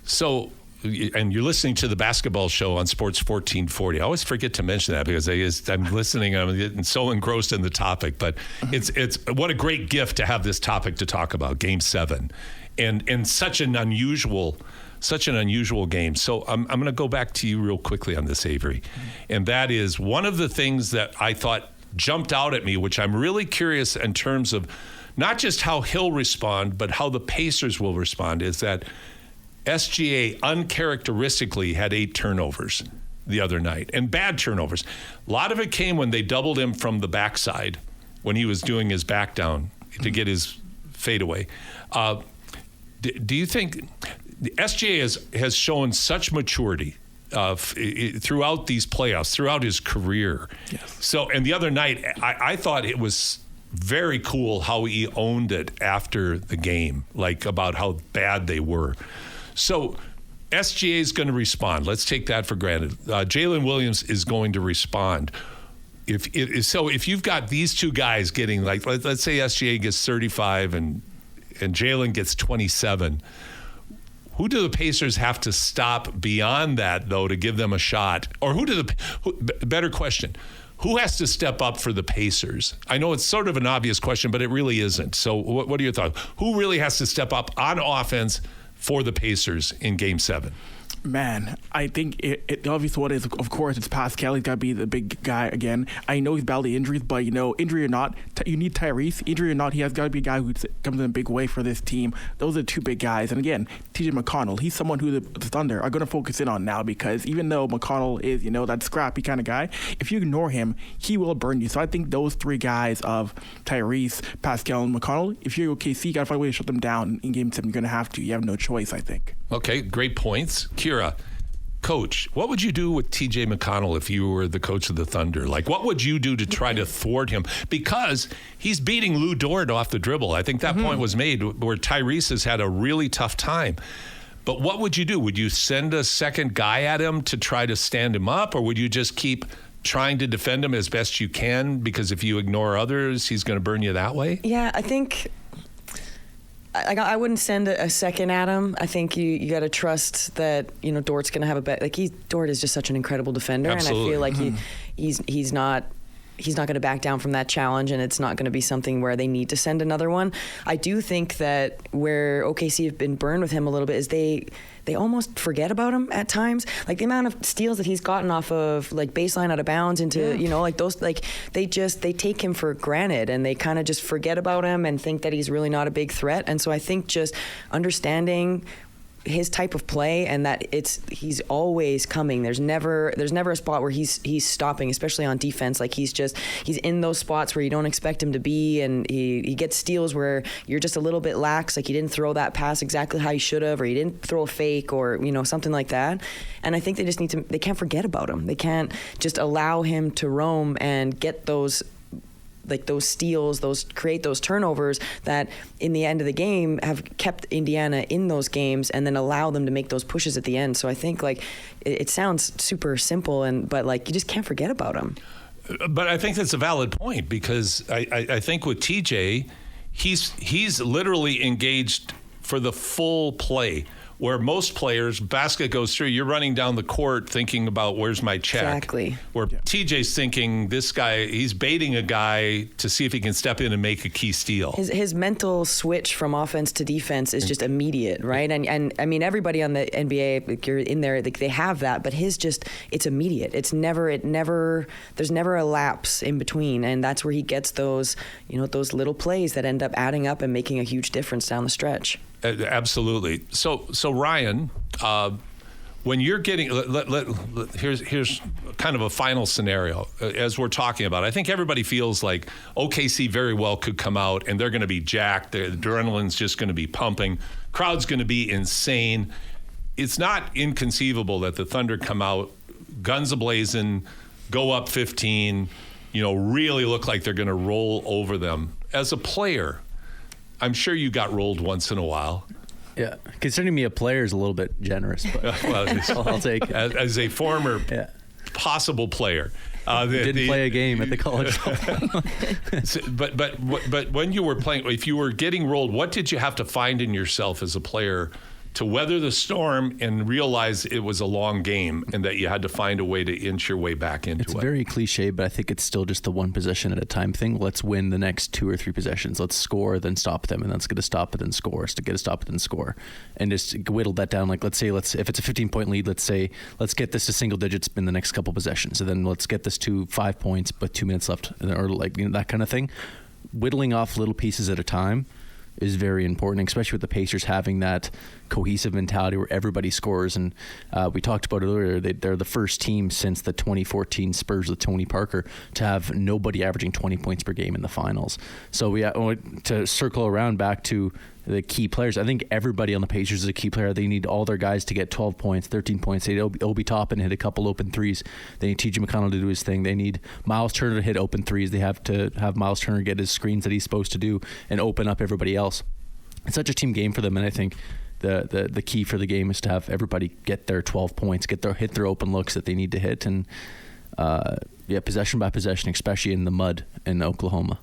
C: So, and you're listening to the basketball show on Sports 1440. I always forget to mention that because I'm listening and I'm getting so engrossed in the topic. But it's what a great gift to have this topic to talk about, Game 7, and such an unusual game. So I'm going to go back to you real quickly on this, Avery, and that is one of the things that I thought jumped out at me, which I'm really curious in terms of not just how he'll respond, but how the Pacers will respond, is that SGA uncharacteristically had 8 turnovers the other night, and bad turnovers. A lot of it came when they doubled him from the backside when he was doing his back down to get his fadeaway. Do you think SGA has shown such maturity throughout these playoffs, throughout his career?
E: Yes.
C: So, and the other night, I thought it was very cool how he owned it after the game, like about how bad they were. So SGA is going to respond. Let's take that for granted. Jalen Williams is going to respond. If you've got these two guys getting, like, let's say SGA gets 35 and Jalen gets 27, who do the Pacers have to stop beyond that, though, to give them a shot? Or better question, who has to step up for the Pacers? I know it's sort of an obvious question, but it really isn't. So what are your thoughts? Who really has to step up on offense for the Pacers in Game 7?
E: Man, I think it obvious one is, of course, it's Pascal. He's got to be the big guy again. I know he's battling injuries, but, injury or not, you need Tyrese. Injury or not, he has got to be a guy who comes in a big way for this team. Those are 2 big guys. And again, TJ McConnell, he's someone who the Thunder are going to focus in on now, because even though McConnell is, that scrappy kind of guy, if you ignore him, he will burn you. So I think those 3 guys of Tyrese, Pascal, and McConnell, if you're OKC, you got to find a way to shut them down in Game 7. You're going to have to. You have no choice, I think.
C: Okay, great points. Kiera, coach, what would you do with TJ McConnell if you were the coach of the Thunder? Like, what would you do to try to thwart him? Because he's beating Lou Dort off the dribble. I think that point was made where Tyrese has had a really tough time. But what would you do? Would you send a second guy at him to try to stand him up, or would you just keep trying to defend him as best you can? Because if you ignore others, he's going to burn you that way?
F: Yeah, I think I wouldn't send a second at him. I think you got to trust that Dort's going to have a bet. Like, Dort is just such an incredible defender,
C: Absolutely.
F: and I feel like he's not going to back down from that challenge, and it's not going to be something where they need to send another one. I do think that where OKC have been burned with him a little bit is they almost forget about him at times. Like, the amount of steals that he's gotten off of, like, baseline out of bounds into, like those, like, they take him for granted, and they kind of just forget about him and think that he's really not a big threat. And so I think just understanding his type of play, and that he's always coming. There's never a spot where he's stopping, especially on defense. Like, he's in those spots where you don't expect him to be, and he gets steals where you're just a little bit lax, like he didn't throw that pass exactly how he should have, or he didn't throw a fake, or something like that. And I think they just they can't forget about him. They can't just allow him to roam and get those like those steals, create those turnovers that in the end of the game have kept Indiana in those games and then allow them to make those pushes at the end. So I think like it sounds super simple, but like you just can't forget about them.
C: But I think that's a valid point, because I think with TJ, he's literally engaged for the full play. Where most players, basket goes through, you're running down the court thinking about where's my check.
F: Exactly.
C: Where TJ's thinking this guy, he's baiting a guy to see if he can step in and make a key steal.
F: His mental switch from offense to defense is just immediate, right? And I mean, everybody on the NBA, like you're in there, like they have that, but it's immediate. There's never a lapse in between. And that's where he gets those little plays that end up adding up and making a huge difference down the stretch.
C: Absolutely. So Ryan, when you're getting, here's kind of a final scenario as we're talking about. I think everybody feels like OKC very well could come out and they're going to be jacked. The adrenaline's just going to be pumping. Crowd's going to be insane. It's not inconceivable that the Thunder come out, guns a-blazing, go up 15, really look like they're going to roll over them. As a player, I'm sure you got rolled once in a while.
D: Yeah, considering me a player is a little bit generous, but I'll take it.
C: As a former possible player.
D: Didn't play a game at the college level.
C: But when you were playing, if you were getting rolled, what did you have to find in yourself as a player to weather the storm and realize it was a long game and that you had to find a way to inch your way back into it?
D: It's very cliche, but I think it's still just the one possession at a time thing. Let's win the next 2 or 3 possessions. Let's score, then stop them, and let's get a stop, and then score. To get a stop, and then score, and just whittle that down. Like if it's a 15-point lead, let's get this to single digits in the next couple possessions, and then let's get this to 5 points, but 2 minutes left, or that kind of thing. Whittling off little pieces at a time is very important, especially with the Pacers having that cohesive mentality where everybody scores. And we talked about it earlier. They're the first team since the 2014 Spurs with Tony Parker to have nobody averaging 20 points per game in the finals. So to circle around back to the key players, I think everybody on the Pacers is a key player. They need all their guys to get 12 points, 13 points. They need Obi Toppin hit a couple open threes. They need TJ McConnell to do his thing. They need Miles Turner to hit open threes. They have to have Miles Turner get his screens that he's supposed to do and open up everybody else. It's such a team game for them, and I think the key for the game is to have everybody get their 12 points, hit their open looks that they need to hit, and possession by possession, especially in the mud in Oklahoma.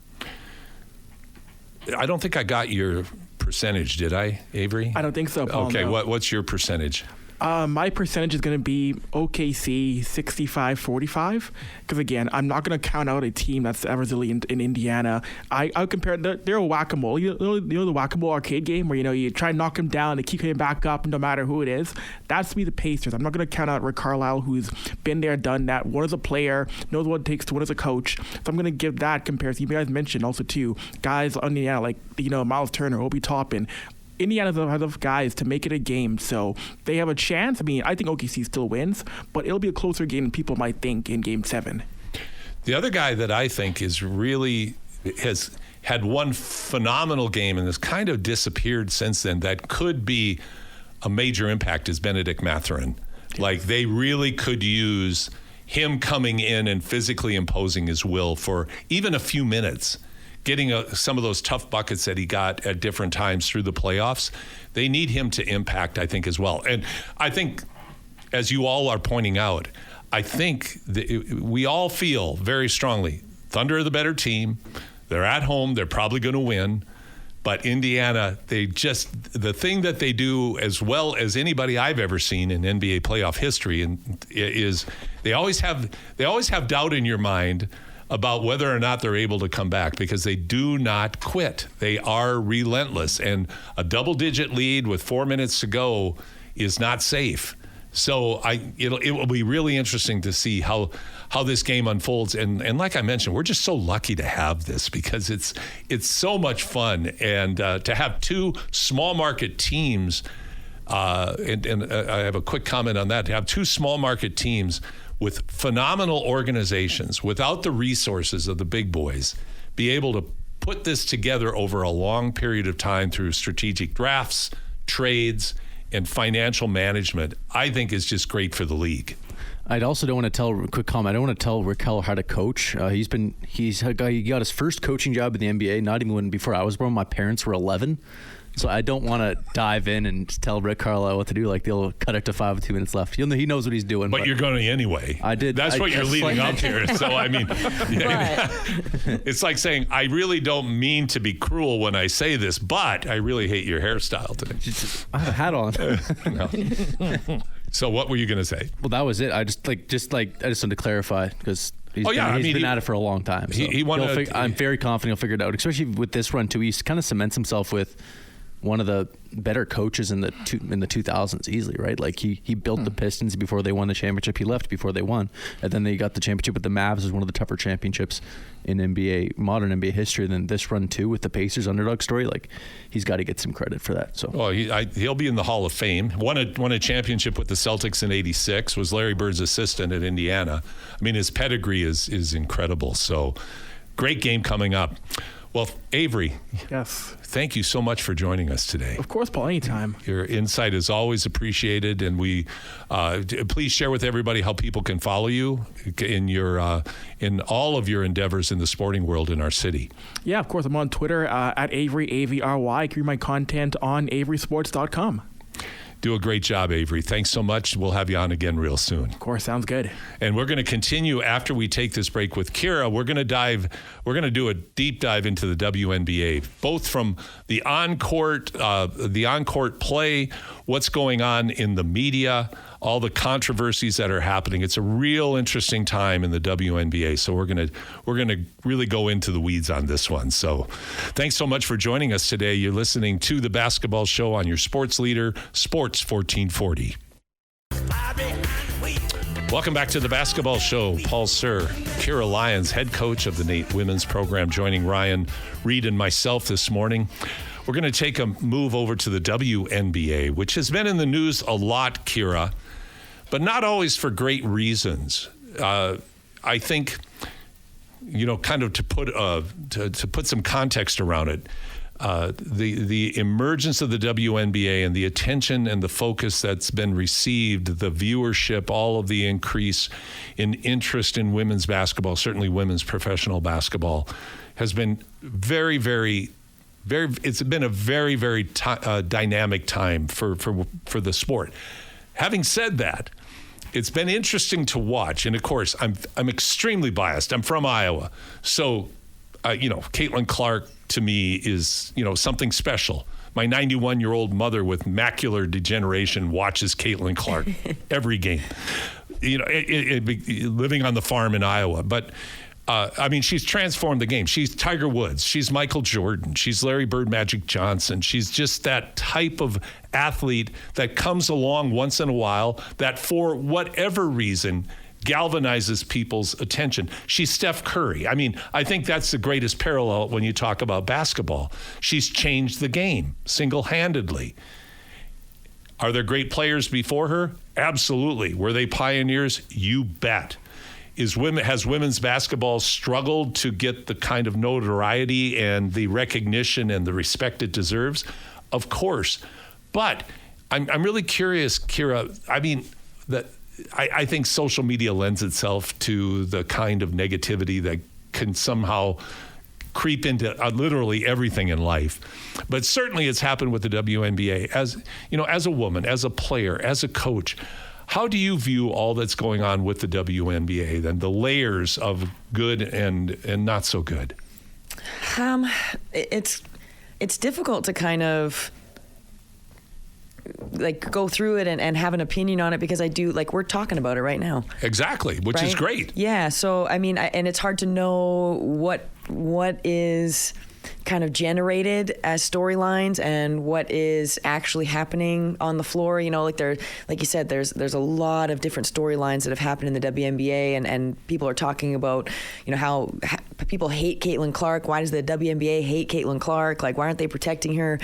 C: I don't think I got your percentage, did I, Avery?
E: I don't think so, Paul.
C: Okay,
E: no.
C: What's your percentage?
E: My percentage is going to be OKC 65-45, because again, I'm not going to count out a team that's resilient in Indiana. I compare they're a whack-a-mole. You know the whack-a-mole arcade game where you try and knock them down, they keep coming back up no matter who it is. That's me, the Pacers. I'm not going to count out Rick Carlisle, who's been there, done that. One as a player, knows what it takes to win as a coach. So I'm going to give that comparison. You guys mentioned also too guys on Indiana like Miles Turner, Obi Toppin. Indiana has enough guys to make it a game, so they have a chance. I mean, I think OKC still wins, but it'll be a closer game than people might think in Game 7.
C: The other guy that I think has had one phenomenal game and has kind of disappeared since then that could be a major impact is Benedict Mathurin. Like, they really could use him coming in and physically imposing his will for even a few minutes. Getting some of those tough buckets that he got at different times through the playoffs, they need him to impact, I think, as well. And I think, as you all are pointing out, I think that we all feel very strongly, Thunder are the better team. They're at home. They're probably going to win. But Indiana, the thing that they do as well as anybody I've ever seen in NBA playoff history is they always have doubt in your mind about whether or not they're able to come back, because they do not quit. They are relentless, and a double-digit lead with 4 minutes to go is not safe. So it will be really interesting to see how this game unfolds. And like I mentioned, we're just so lucky to have this, because it's so much fun, and to have two small market teams. And I have a quick comment on that. To have two small market teams with phenomenal organizations, without the resources of the big boys, be able to put this together over a long period of time through strategic drafts, trades, and financial management, I think is just great for the league.
D: I also don't want to tell, quick comment, I don't want to tell Raquel how to coach. He got his first coaching job in the NBA, not even before I was born. My parents were 11. So I don't want to dive in and tell Rick Carlisle what to do. Like, they'll cut it to 5 with 2 minutes left. He knows what he's doing.
C: But you're going to anyway.
D: I did.
C: That's what you're leading up here. So, I mean,
F: But
C: it's like saying, I really don't mean to be cruel when I say this, but I really hate your hairstyle today.
D: I have a hat on.
C: No. So what were you going to say?
D: Well, that was it. I just wanted to clarify because he's been at it for a long time. So I'm very confident he'll figure it out, especially with this run too. He kind of cements himself with one of the better coaches in the 2000s easily, right? Like he built the Pistons before they won the championship. He left before they won, and then they got the championship with the Mavs. Is one of the tougher championships in modern NBA history. And then this run too with the Pacers underdog story. Like, he's got to get some credit for that. So,
C: well, he'll be in the Hall of Fame. Won a championship with the Celtics in '86. Was Larry Bird's assistant at Indiana. I mean, his pedigree is incredible. So, great game coming up. Well, Avry.
E: Yes.
C: Thank you so much for joining us today.
E: Of course, Paul, anytime.
C: Your insight is always appreciated, and we please share with everybody how people can follow you in all of your endeavors in the sporting world in our city.
E: Yeah, of course. I'm on Twitter at Avry, A-V-R-Y. You can read my content on averysports.com.
C: Do a great job, Avry. Thanks so much. We'll have you on again real soon.
E: Of course, sounds good.
C: And we're going to continue after we take this break with Kiera. We're going to do a deep dive into the WNBA, both from the on-court play, what's going on in the media, all the controversies that are happening. It's a real interesting time in the WNBA. So we're going to really go into the weeds on this one. So thanks so much for joining us today. You're listening to The Basketball Show on your sports leader, Sports 1440. Welcome back to The Basketball Show. Paul Sir, Kiera Lyons, head coach of the NAIT women's program, joining Ryan Reed and myself this morning. We're going to take a move over to the WNBA, which has been in the news a lot, Kiera, but not always for great reasons. I think, kind of to put some context around it, the emergence of the WNBA and the attention and the focus that's been received, the viewership, all of the increase in interest in women's basketball, certainly women's professional basketball, has been very, very, very. It's been a very, very dynamic time for the sport. Having said that, it's been interesting to watch, and of course, I'm extremely biased. I'm from Iowa, so Caitlin Clark to me is something special. My 91-year-old mother with macular degeneration watches Caitlin Clark every game. Living on the farm in Iowa, but. She's transformed the game. She's Tiger Woods. She's Michael Jordan. She's Larry Bird, Magic Johnson. She's just that type of athlete that comes along once in a while that, for whatever reason, galvanizes people's attention. She's Steph Curry. I think that's the greatest parallel when you talk about basketball. She's changed the game single-handedly. Are there great players before her? Absolutely. Were they pioneers? You bet. Has women's basketball struggled to get the kind of notoriety and the recognition and the respect it deserves? Of course. But I'm really curious, Kiera. I think social media lends itself to the kind of negativity that can somehow creep into literally everything in life. But certainly it's happened with the WNBA. As a woman, as a player, as a coach, how do you view all that's going on with the WNBA, then the layers of good and not so good?
F: It's difficult to kind of go through it and have an opinion on it, because we're talking about it right now.
C: Exactly, which is great.
F: Yeah. So and it's hard to know what is kind of generated as storylines and what is actually happening on the floor. Like you said, there's a lot of different storylines that have happened in the WNBA, and people are talking about, how people hate Caitlin Clark. Why does the WNBA hate Caitlin Clark? Why aren't they protecting her?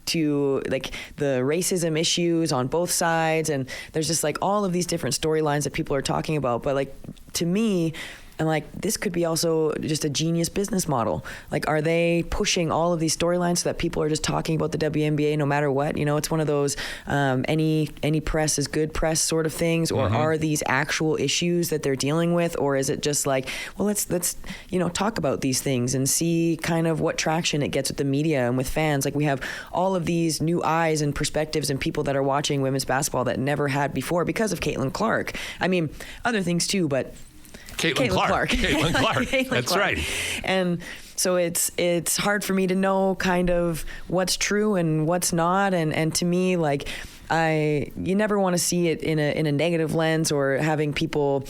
F: To the racism issues on both sides, and there's just all of these different storylines that people are talking about. But to me, And like, this could be also just a genius business model. Like, are they pushing all of these storylines so that people are just talking about the WNBA no matter what? You know, it's one of those any press is good press sort of things, or are these actual issues that they're dealing with, or is it just like, well, let's you know, talk about these things and see kind of what traction it gets with the media and with fans. Like, we have all of these new eyes and perspectives and people that are watching women's basketball that never had before because of Caitlin Clark. I mean, other things too, but
C: Caitlin Clark. Caitlin Clark. That's
F: Clark.
C: right.
F: And so it's hard for me to know kind of what's true and what's not. And to me, like, you never want to see it in a negative lens, or having people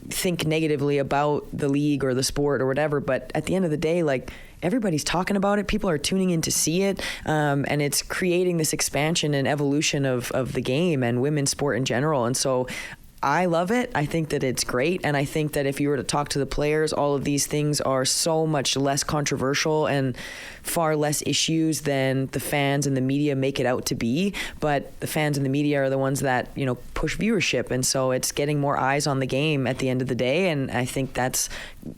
F: think negatively about the league or the sport or whatever. But at the end of the day, like, everybody's talking about it. People are tuning in to see it. And it's creating this expansion and evolution of the game and women's sport in general. And so I love it. I think that it's great. And I think that if you were to talk to the players, all of these things are so much less controversial and far less issues than the fans and the media make it out to be. But the fans and the media are the ones that, you know, push viewership. And so it's getting more eyes on the game at the end of the day. And I think that's,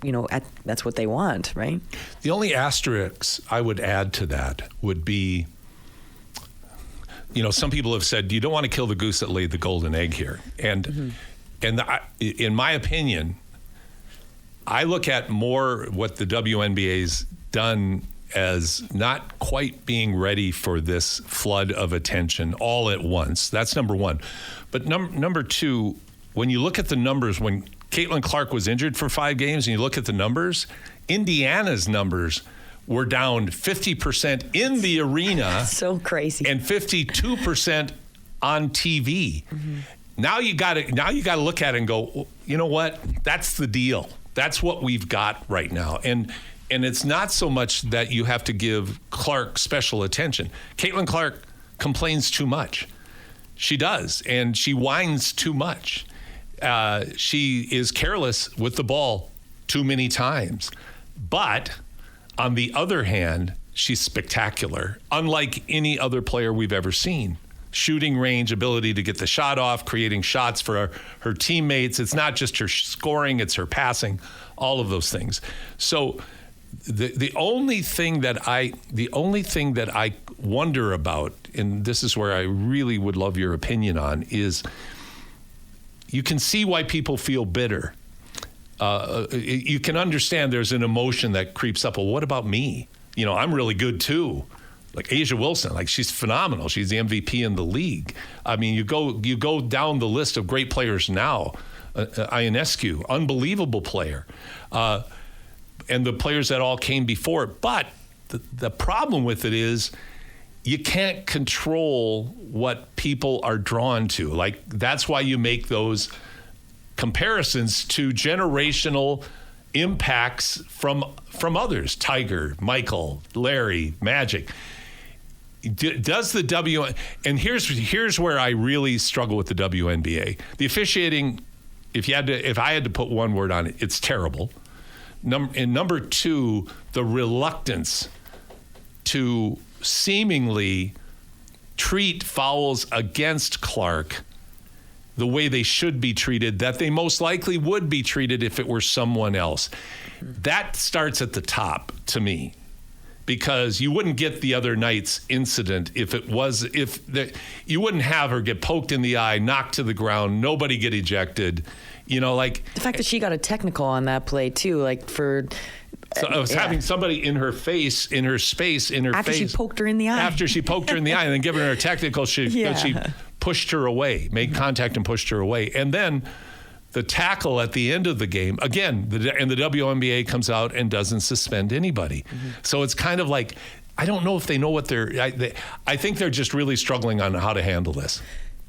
F: you know, that's what they want, right?
C: The only asterisk I would add to that would be, you know, some people have said you don't want to kill the goose that laid the golden egg here. And in my opinion, I look at more what the WNBA's done as not quite being ready for this flood of attention all at once. That's number one. But number two, when you look at the numbers, when Caitlin Clark was injured for 5 games and you look at the numbers, Indiana's numbers were down 50% in the arena.
F: So crazy.
C: And 52% on TV. Now you got to look at it and go, you know what? That's the deal. That's what we've got right now. And it's not so much that you have to give Clark special attention. Caitlin Clark complains too much. She does, and she whines too much. She is careless with the ball too many times. But on the other hand, she's spectacular, unlike any other player we've ever seen. Shooting range, ability to get the shot off, creating shots for her teammates. It's not just her scoring, it's her passing, all of those things. So the only thing that I wonder about, and this is where I really would love your opinion on, is you can see why people feel bitter. You can understand there's an emotion that creeps up. Well, what about me? You know, I'm really good too. Like Asia Wilson, like, she's phenomenal. She's the MVP in the league. I mean, you go down the list of great players now. Ionescu, unbelievable player. And the players that all came before. But the problem with it is you can't control what people are drawn to. Like, that's why you make those comparisons to generational impacts from others. Tiger, Michael, Larry, Magic. Does the and here's where I really struggle with the WNBA. The officiating, if I had to put one word on it, it's terrible. And number two, the reluctance to seemingly treat fouls against Clark the way they should be treated, that they most likely would be treated if it were someone else. That starts at the top to me, because you wouldn't get the other night's incident you wouldn't have her get poked in the eye, knocked to the ground, nobody get ejected. You know, like
F: the fact that she got a technical on that play too, like for.
C: So I was having somebody in her face, in her space, in her
F: after
C: face.
F: After she poked her in the eye.
C: After she poked her in the eye and then giving her a technical, she pushed her away, made contact and pushed her away. And then the tackle at the end of the game, again, and the WNBA comes out and doesn't suspend anybody. So it's kind of like, I don't know if they know what I think they're just really struggling on how to handle this.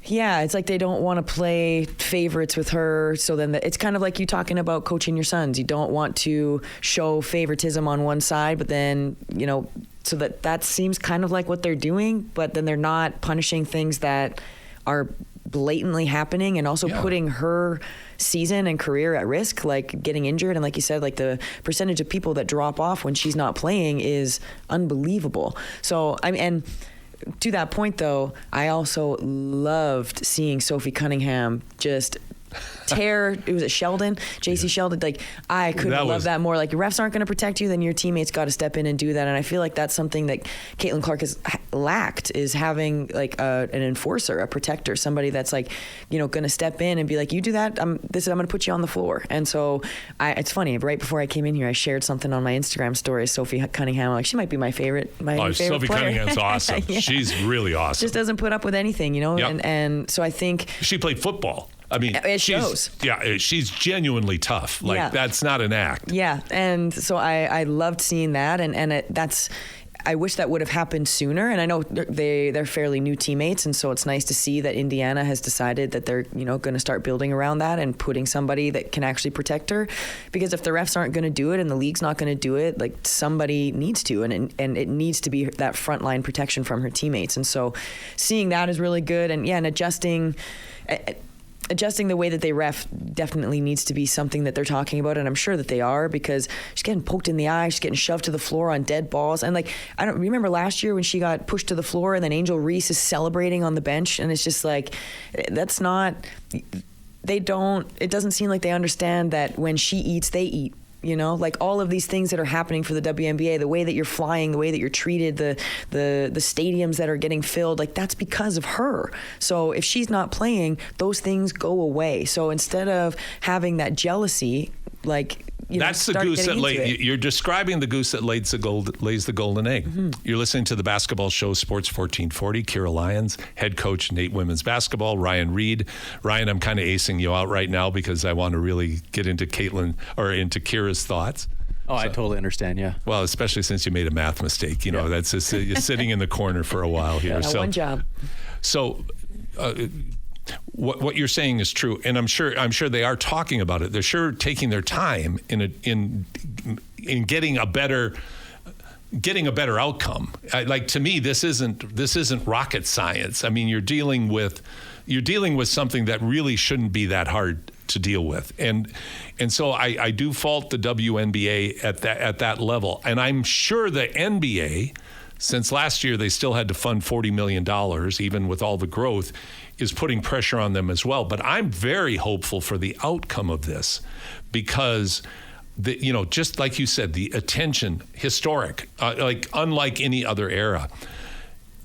F: Yeah, it's like they don't want to play favorites with her. So then it's kind of like you talking about coaching your sons. You don't want to show favoritism on one side, but then, you know, so that seems kind of like what they're doing, but then they're not punishing things that are blatantly happening and also putting her season and career at risk, like getting injured. And like you said, like the percentage of people that drop off when she's not playing is unbelievable. So, I mean, and to that point, though, I also loved seeing Sophie Cunningham just tear. It was at Sheldon, JC Sheldon. Like, I couldn't love that more. Like, your refs aren't going to protect you, then your teammates got to step in and do that. And I feel like that's something that Caitlin Clark has lacked, is having like an enforcer, a protector, somebody that's like, going to step in and be like, you do that, I'm going to put you on the floor. And so it's funny. Right before I came in here, I shared something on my Instagram story. Sophie Cunningham, like, she might be my favorite.
C: Sophie
F: player.
C: Cunningham's awesome.
F: Yeah.
C: She's really awesome.
F: Just doesn't put up with anything,
C: Yep.
F: and so I think
C: she played football. I mean,
F: it shows.
C: She's genuinely tough. Like, that's not an act.
F: Yeah, and so I loved seeing that, and that's. I wish that would have happened sooner. And I know they're fairly new teammates, and so it's nice to see that Indiana has decided that they're going to start building around that and putting somebody that can actually protect her. Because if the refs aren't going to do it and the league's not going to do it, like, somebody needs to, and it needs to be that frontline protection from her teammates. And so seeing that is really good, and adjusting the way that they ref definitely needs to be something that they're talking about, and I'm sure that they are, because she's getting poked in the eye, she's getting shoved to the floor on dead balls. And like, I don't remember last year when she got pushed to the floor and then Angel Reese is celebrating on the bench, and it's just like, that's not, it doesn't seem like they understand that when she eats, they eat. Like, all of these things that are happening for the WNBA, the way that you're flying, the way that you're treated, the stadiums that are getting filled, like, that's because of her. So if she's not playing, those things go away. So instead of having that jealousy, like,
C: that's the goose that laid. You're describing the goose that lays the golden egg. Mm-hmm. You're listening to the basketball show, Sports 1440. Kiera Lyons, head coach, Nate women's basketball. Ryan Reed. Ryan, I'm kind of acing you out right now because I want to really get into Kiera's thoughts.
D: Oh, I totally understand. Yeah.
C: Well, especially since you made a math mistake. That's just, you're sitting in the corner for a while here.
F: Yeah, one job.
C: So. What you're saying is true, and I'm sure they are talking about it. They're sure taking their time in getting a better outcome. To me, this isn't rocket science. I mean, you're dealing with something that really shouldn't be that hard to deal with, and so I do fault the WNBA at that level, and I'm sure the NBA, since last year they still had to fund $40 million, even with all the growth, is putting pressure on them as well. But I'm very hopeful for the outcome of this, because just like you said, the attention, historic, like unlike any other era,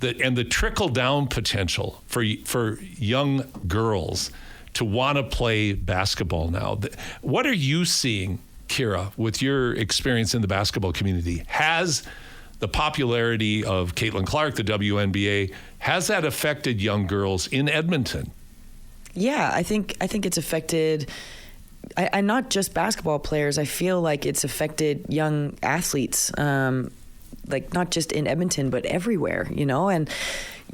C: and the trickle down potential for young girls to want to play basketball now. What are you seeing, Kiera, with your experience in the basketball community? Has the popularity of Caitlin Clark, the WNBA, has that affected young girls in Edmonton? Yeah,
F: I think it's affected, and not just basketball players. I feel like it's affected young athletes, like not just in Edmonton, but everywhere, and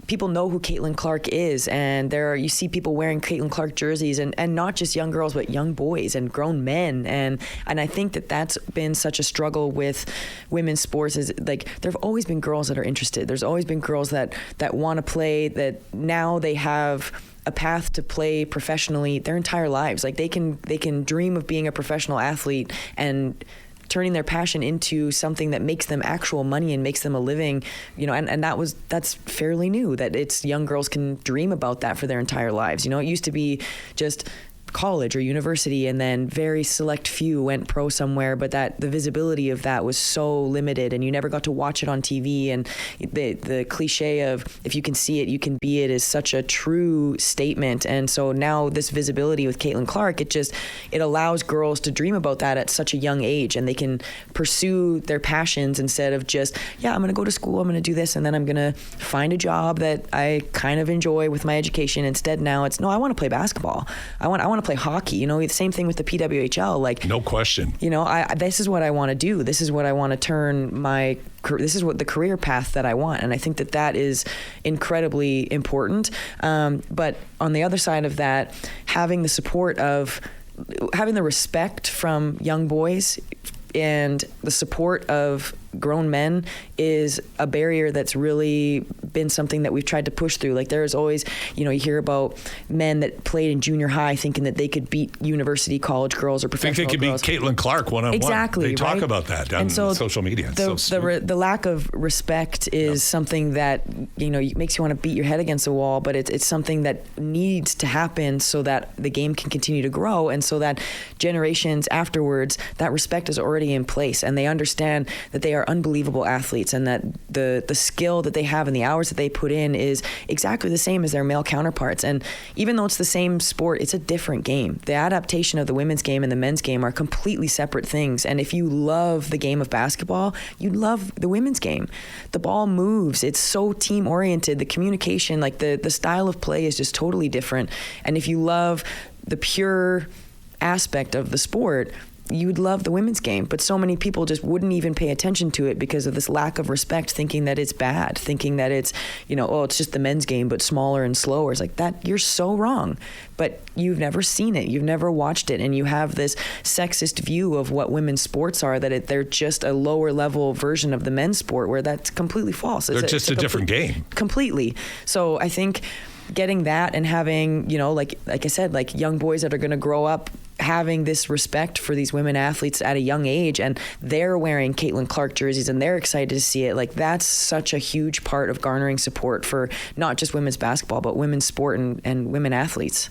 F: people know who Caitlin Clark is, and you see people wearing Caitlin Clark jerseys, and not just young girls, but young boys and grown men, and I think that's been such a struggle with women's sports. Is like, there have always been girls that are interested. There's always been girls that want to play, that now they have a path to play professionally their entire lives. Like, they can dream of being a professional athlete and turning their passion into something that makes them actual money and makes them a living, and that's fairly new, that it's young girls can dream about that for their entire lives. It used to be just college or university, and then very select few went pro somewhere, but that the visibility of that was so limited, and you never got to watch it on TV. And the cliche of, if you can see it, you can be it, is such a true statement. And so now this visibility with Caitlin Clark, it allows girls to dream about that at such a young age, and they can pursue their passions instead of just, I'm going to go to school, I'm going to do this, and then I'm going to find a job that I kind of enjoy with my education. Instead, now it's, no, I want to play basketball. I want to play hockey. The same thing with the PWHL. Like,
C: no question.
F: This is what I want to do. This is what I want to turn this is what the career path that I want. And I think that is incredibly important. But on the other side of that, having the support of, having the respect from young boys and the support of grown men is a barrier that's really been something that we've tried to push through. Like there's always, you hear about men that played in junior high thinking that they could beat university college girls or professional
C: think they could
F: girls.
C: beat Caitlin Clark one-on-one.
F: Exactly.
C: They talk
F: right?
C: about that on social media.
F: The lack of respect is something that, makes you want to beat your head against the wall, but it's something that needs to happen so that the game can continue to grow, and so that generations afterwards, that respect is already in place, and they understand that they are unbelievable athletes, and that the skill that they have and the hours that they put in is exactly the same as their male counterparts. And even though it's the same sport, it's a different game. The adaptation of the women's game and the men's game are completely separate things. And if you love the game of basketball, you love the women's game. The ball moves. It's so team oriented. The communication, like the style of play is just totally different. And if you love the pure aspect of the sport, you would love the women's game. But so many people just wouldn't even pay attention to it because of this lack of respect, thinking that it's bad, thinking that it's, it's just the men's game, but smaller and slower. It's like that. You're so wrong. But you've never seen it. You've never watched it. And you have this sexist view of what women's sports are, that they're just a lower level version of the men's sport, where that's completely false.
C: They're just a different game.
F: Completely. So I think getting that and having, like I said, like young boys that are going to grow up having this respect for these women athletes at a young age, and they're wearing Caitlin Clark jerseys and they're excited to see it. Like that's such a huge part of garnering support for not just women's basketball, but women's sport and women athletes.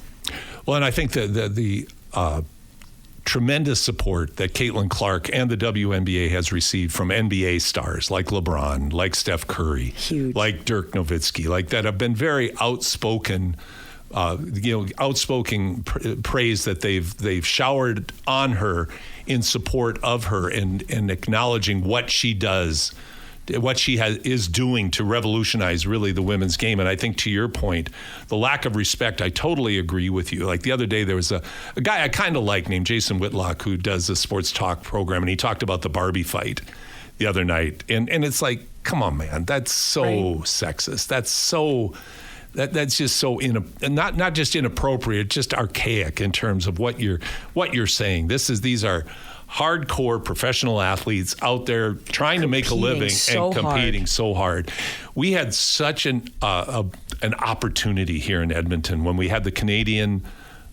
C: Well, and I think that the tremendous support that Caitlin Clark and the WNBA has received from NBA stars like LeBron, like Steph Curry,
F: huge,
C: like Dirk Nowitzki, like that have been very outspoken praise that they've showered on her in support of her and acknowledging what she does, what she is doing to revolutionize really the women's game. And I think to your point, the lack of respect, I totally agree with you. Like the other day, there was a guy I kind of like named Jason Whitlock who does a sports talk program, and he talked about the Barbie fight the other night. And it's like, come on, man, that's so sexist. That's so... That's just so not just inappropriate, just archaic in terms of what you're saying. These are hardcore professional athletes out there trying to make a living and competing so hard. We had such an opportunity here in Edmonton when we had the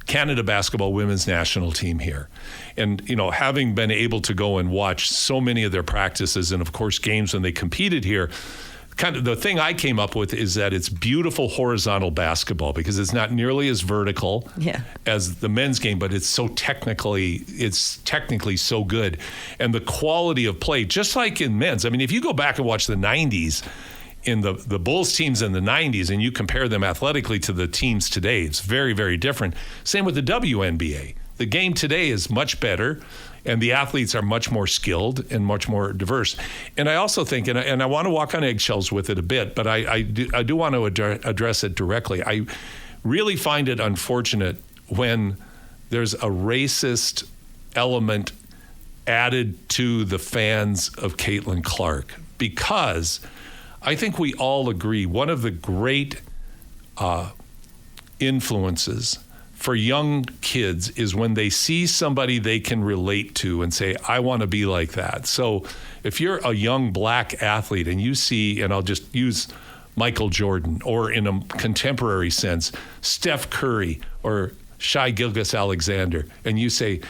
C: Canada basketball women's national team here. And, having been able to go and watch so many of their practices and, of course, games when they competed here, kind of the thing I came up with is that it's beautiful horizontal basketball because it's not nearly as vertical as the men's game, but it's technically so good. And the quality of play, just like in men's, I mean, if you go back and watch the 90s, in the Bulls teams in the 90s, and you compare them athletically to the teams today, it's very, very different. Same with the WNBA. The game today is much better, and the athletes are much more skilled and much more diverse. And I also think, and I want to walk on eggshells with it a bit, but I do want to address it directly. I really find it unfortunate when there's a racist element added to the fans of Caitlin Clark, because I think we all agree one of the great influences for young kids is when they see somebody they can relate to and say, I want to be like that. So if you're a young black athlete and you see, and I'll just use Michael Jordan, or in a contemporary sense, Steph Curry or Shai Gilgeous-Alexander, and you say,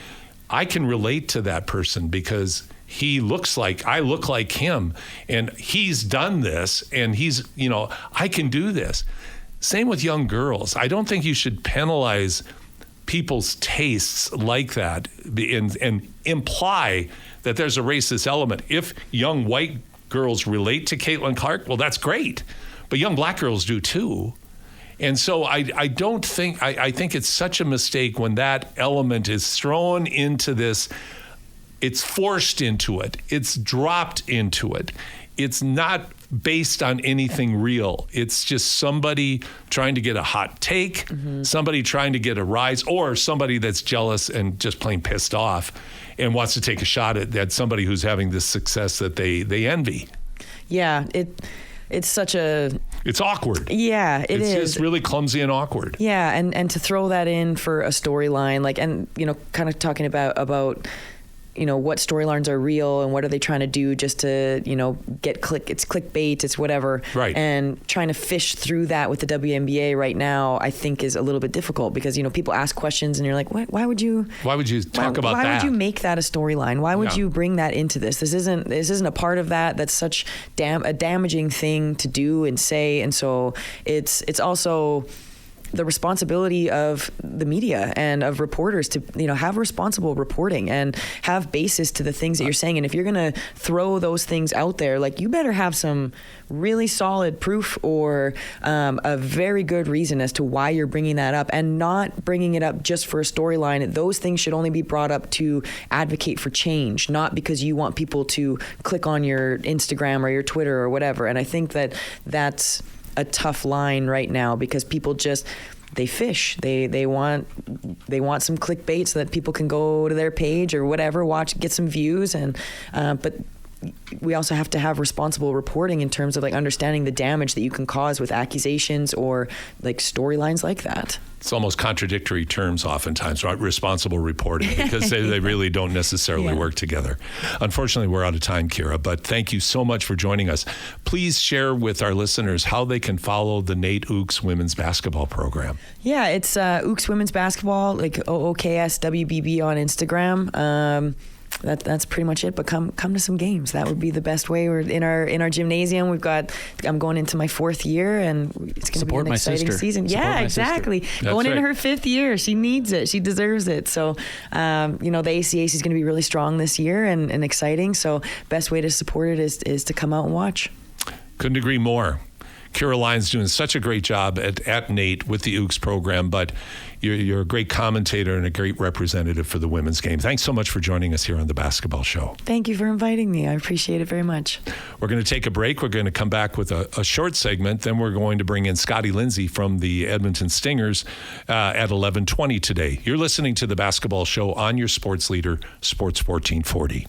C: I can relate to that person because I look like him, and he's done this, and I can do this. Same with young girls. I don't think you should penalize people's tastes like that and imply that there's a racist element. If young white girls relate to Caitlin Clark, well, that's great. But young black girls do too. And so I think it's such a mistake when that element is thrown into this. It's forced into it. It's dropped into it. It's not based on anything real. It's just somebody trying to get a hot take, somebody trying to get a rise, or somebody that's jealous and just plain pissed off and wants to take a shot at somebody who's having this success that they envy.
F: Yeah, it's such a...
C: It's awkward.
F: Yeah, it's
C: just really clumsy and awkward.
F: Yeah, and to throw that in for a storyline, like, and kind of talking about what storylines are real and what are they trying to do just to, get it's clickbait, it's whatever.
C: Right.
F: And trying to fish through that with the WNBA right now, I think is a little bit difficult because, people ask questions and you're like, why would you
C: talk about that?
F: Why would you make that a storyline? Why would you bring that into this? This isn't a part of that. That's such a damaging thing to do and say. And so it's also the responsibility of the media and of reporters to, have responsible reporting and have basis to the things that you're saying. And if you're going to throw those things out there, like, you better have some really solid proof or a very good reason as to why you're bringing that up, and not bringing it up just for a storyline. Those things should only be brought up to advocate for change, not because you want people to click on your Instagram or your Twitter or whatever. And I think that that's a tough line right now because people just, they fish. They want some clickbait so that people can go to their page or whatever, get some views, and but we also have to have responsible reporting in terms of like understanding the damage that you can cause with accusations or like storylines like that.
C: It's almost contradictory terms oftentimes, right? Responsible reporting, because they really don't necessarily work together. Unfortunately, we're out of time, Kiera, but thank you so much for joining us. Please share with our listeners how they can follow the Nate Ookes women's basketball program.
F: Yeah, it's Ookes Women's Basketball, like OOKSWBB on Instagram. That's pretty much it. But come to some games. That would be the best way. We're in our gymnasium. I'm going into my 4th year, and it's going to be an exciting season. Yeah, exactly. Going into her 5th year, she needs it. She deserves it. So, the ACAC is going to be really strong this year and exciting. So, best way to support it is to come out and watch.
C: Couldn't agree more. Kiera Lyons doing such a great job at Nate with the Ookes program, but you're a great commentator and a great representative for the women's game. Thanks so much for joining us here on The Basketball Show.
F: Thank you for inviting me. I appreciate it very much.
C: We're going to take a break. We're going to come back with a short segment. Then we're going to bring in Scotty Lindsay from the Edmonton Stingers at 11:20 today. You're listening to The Basketball Show on your sports leader, Sports 1440.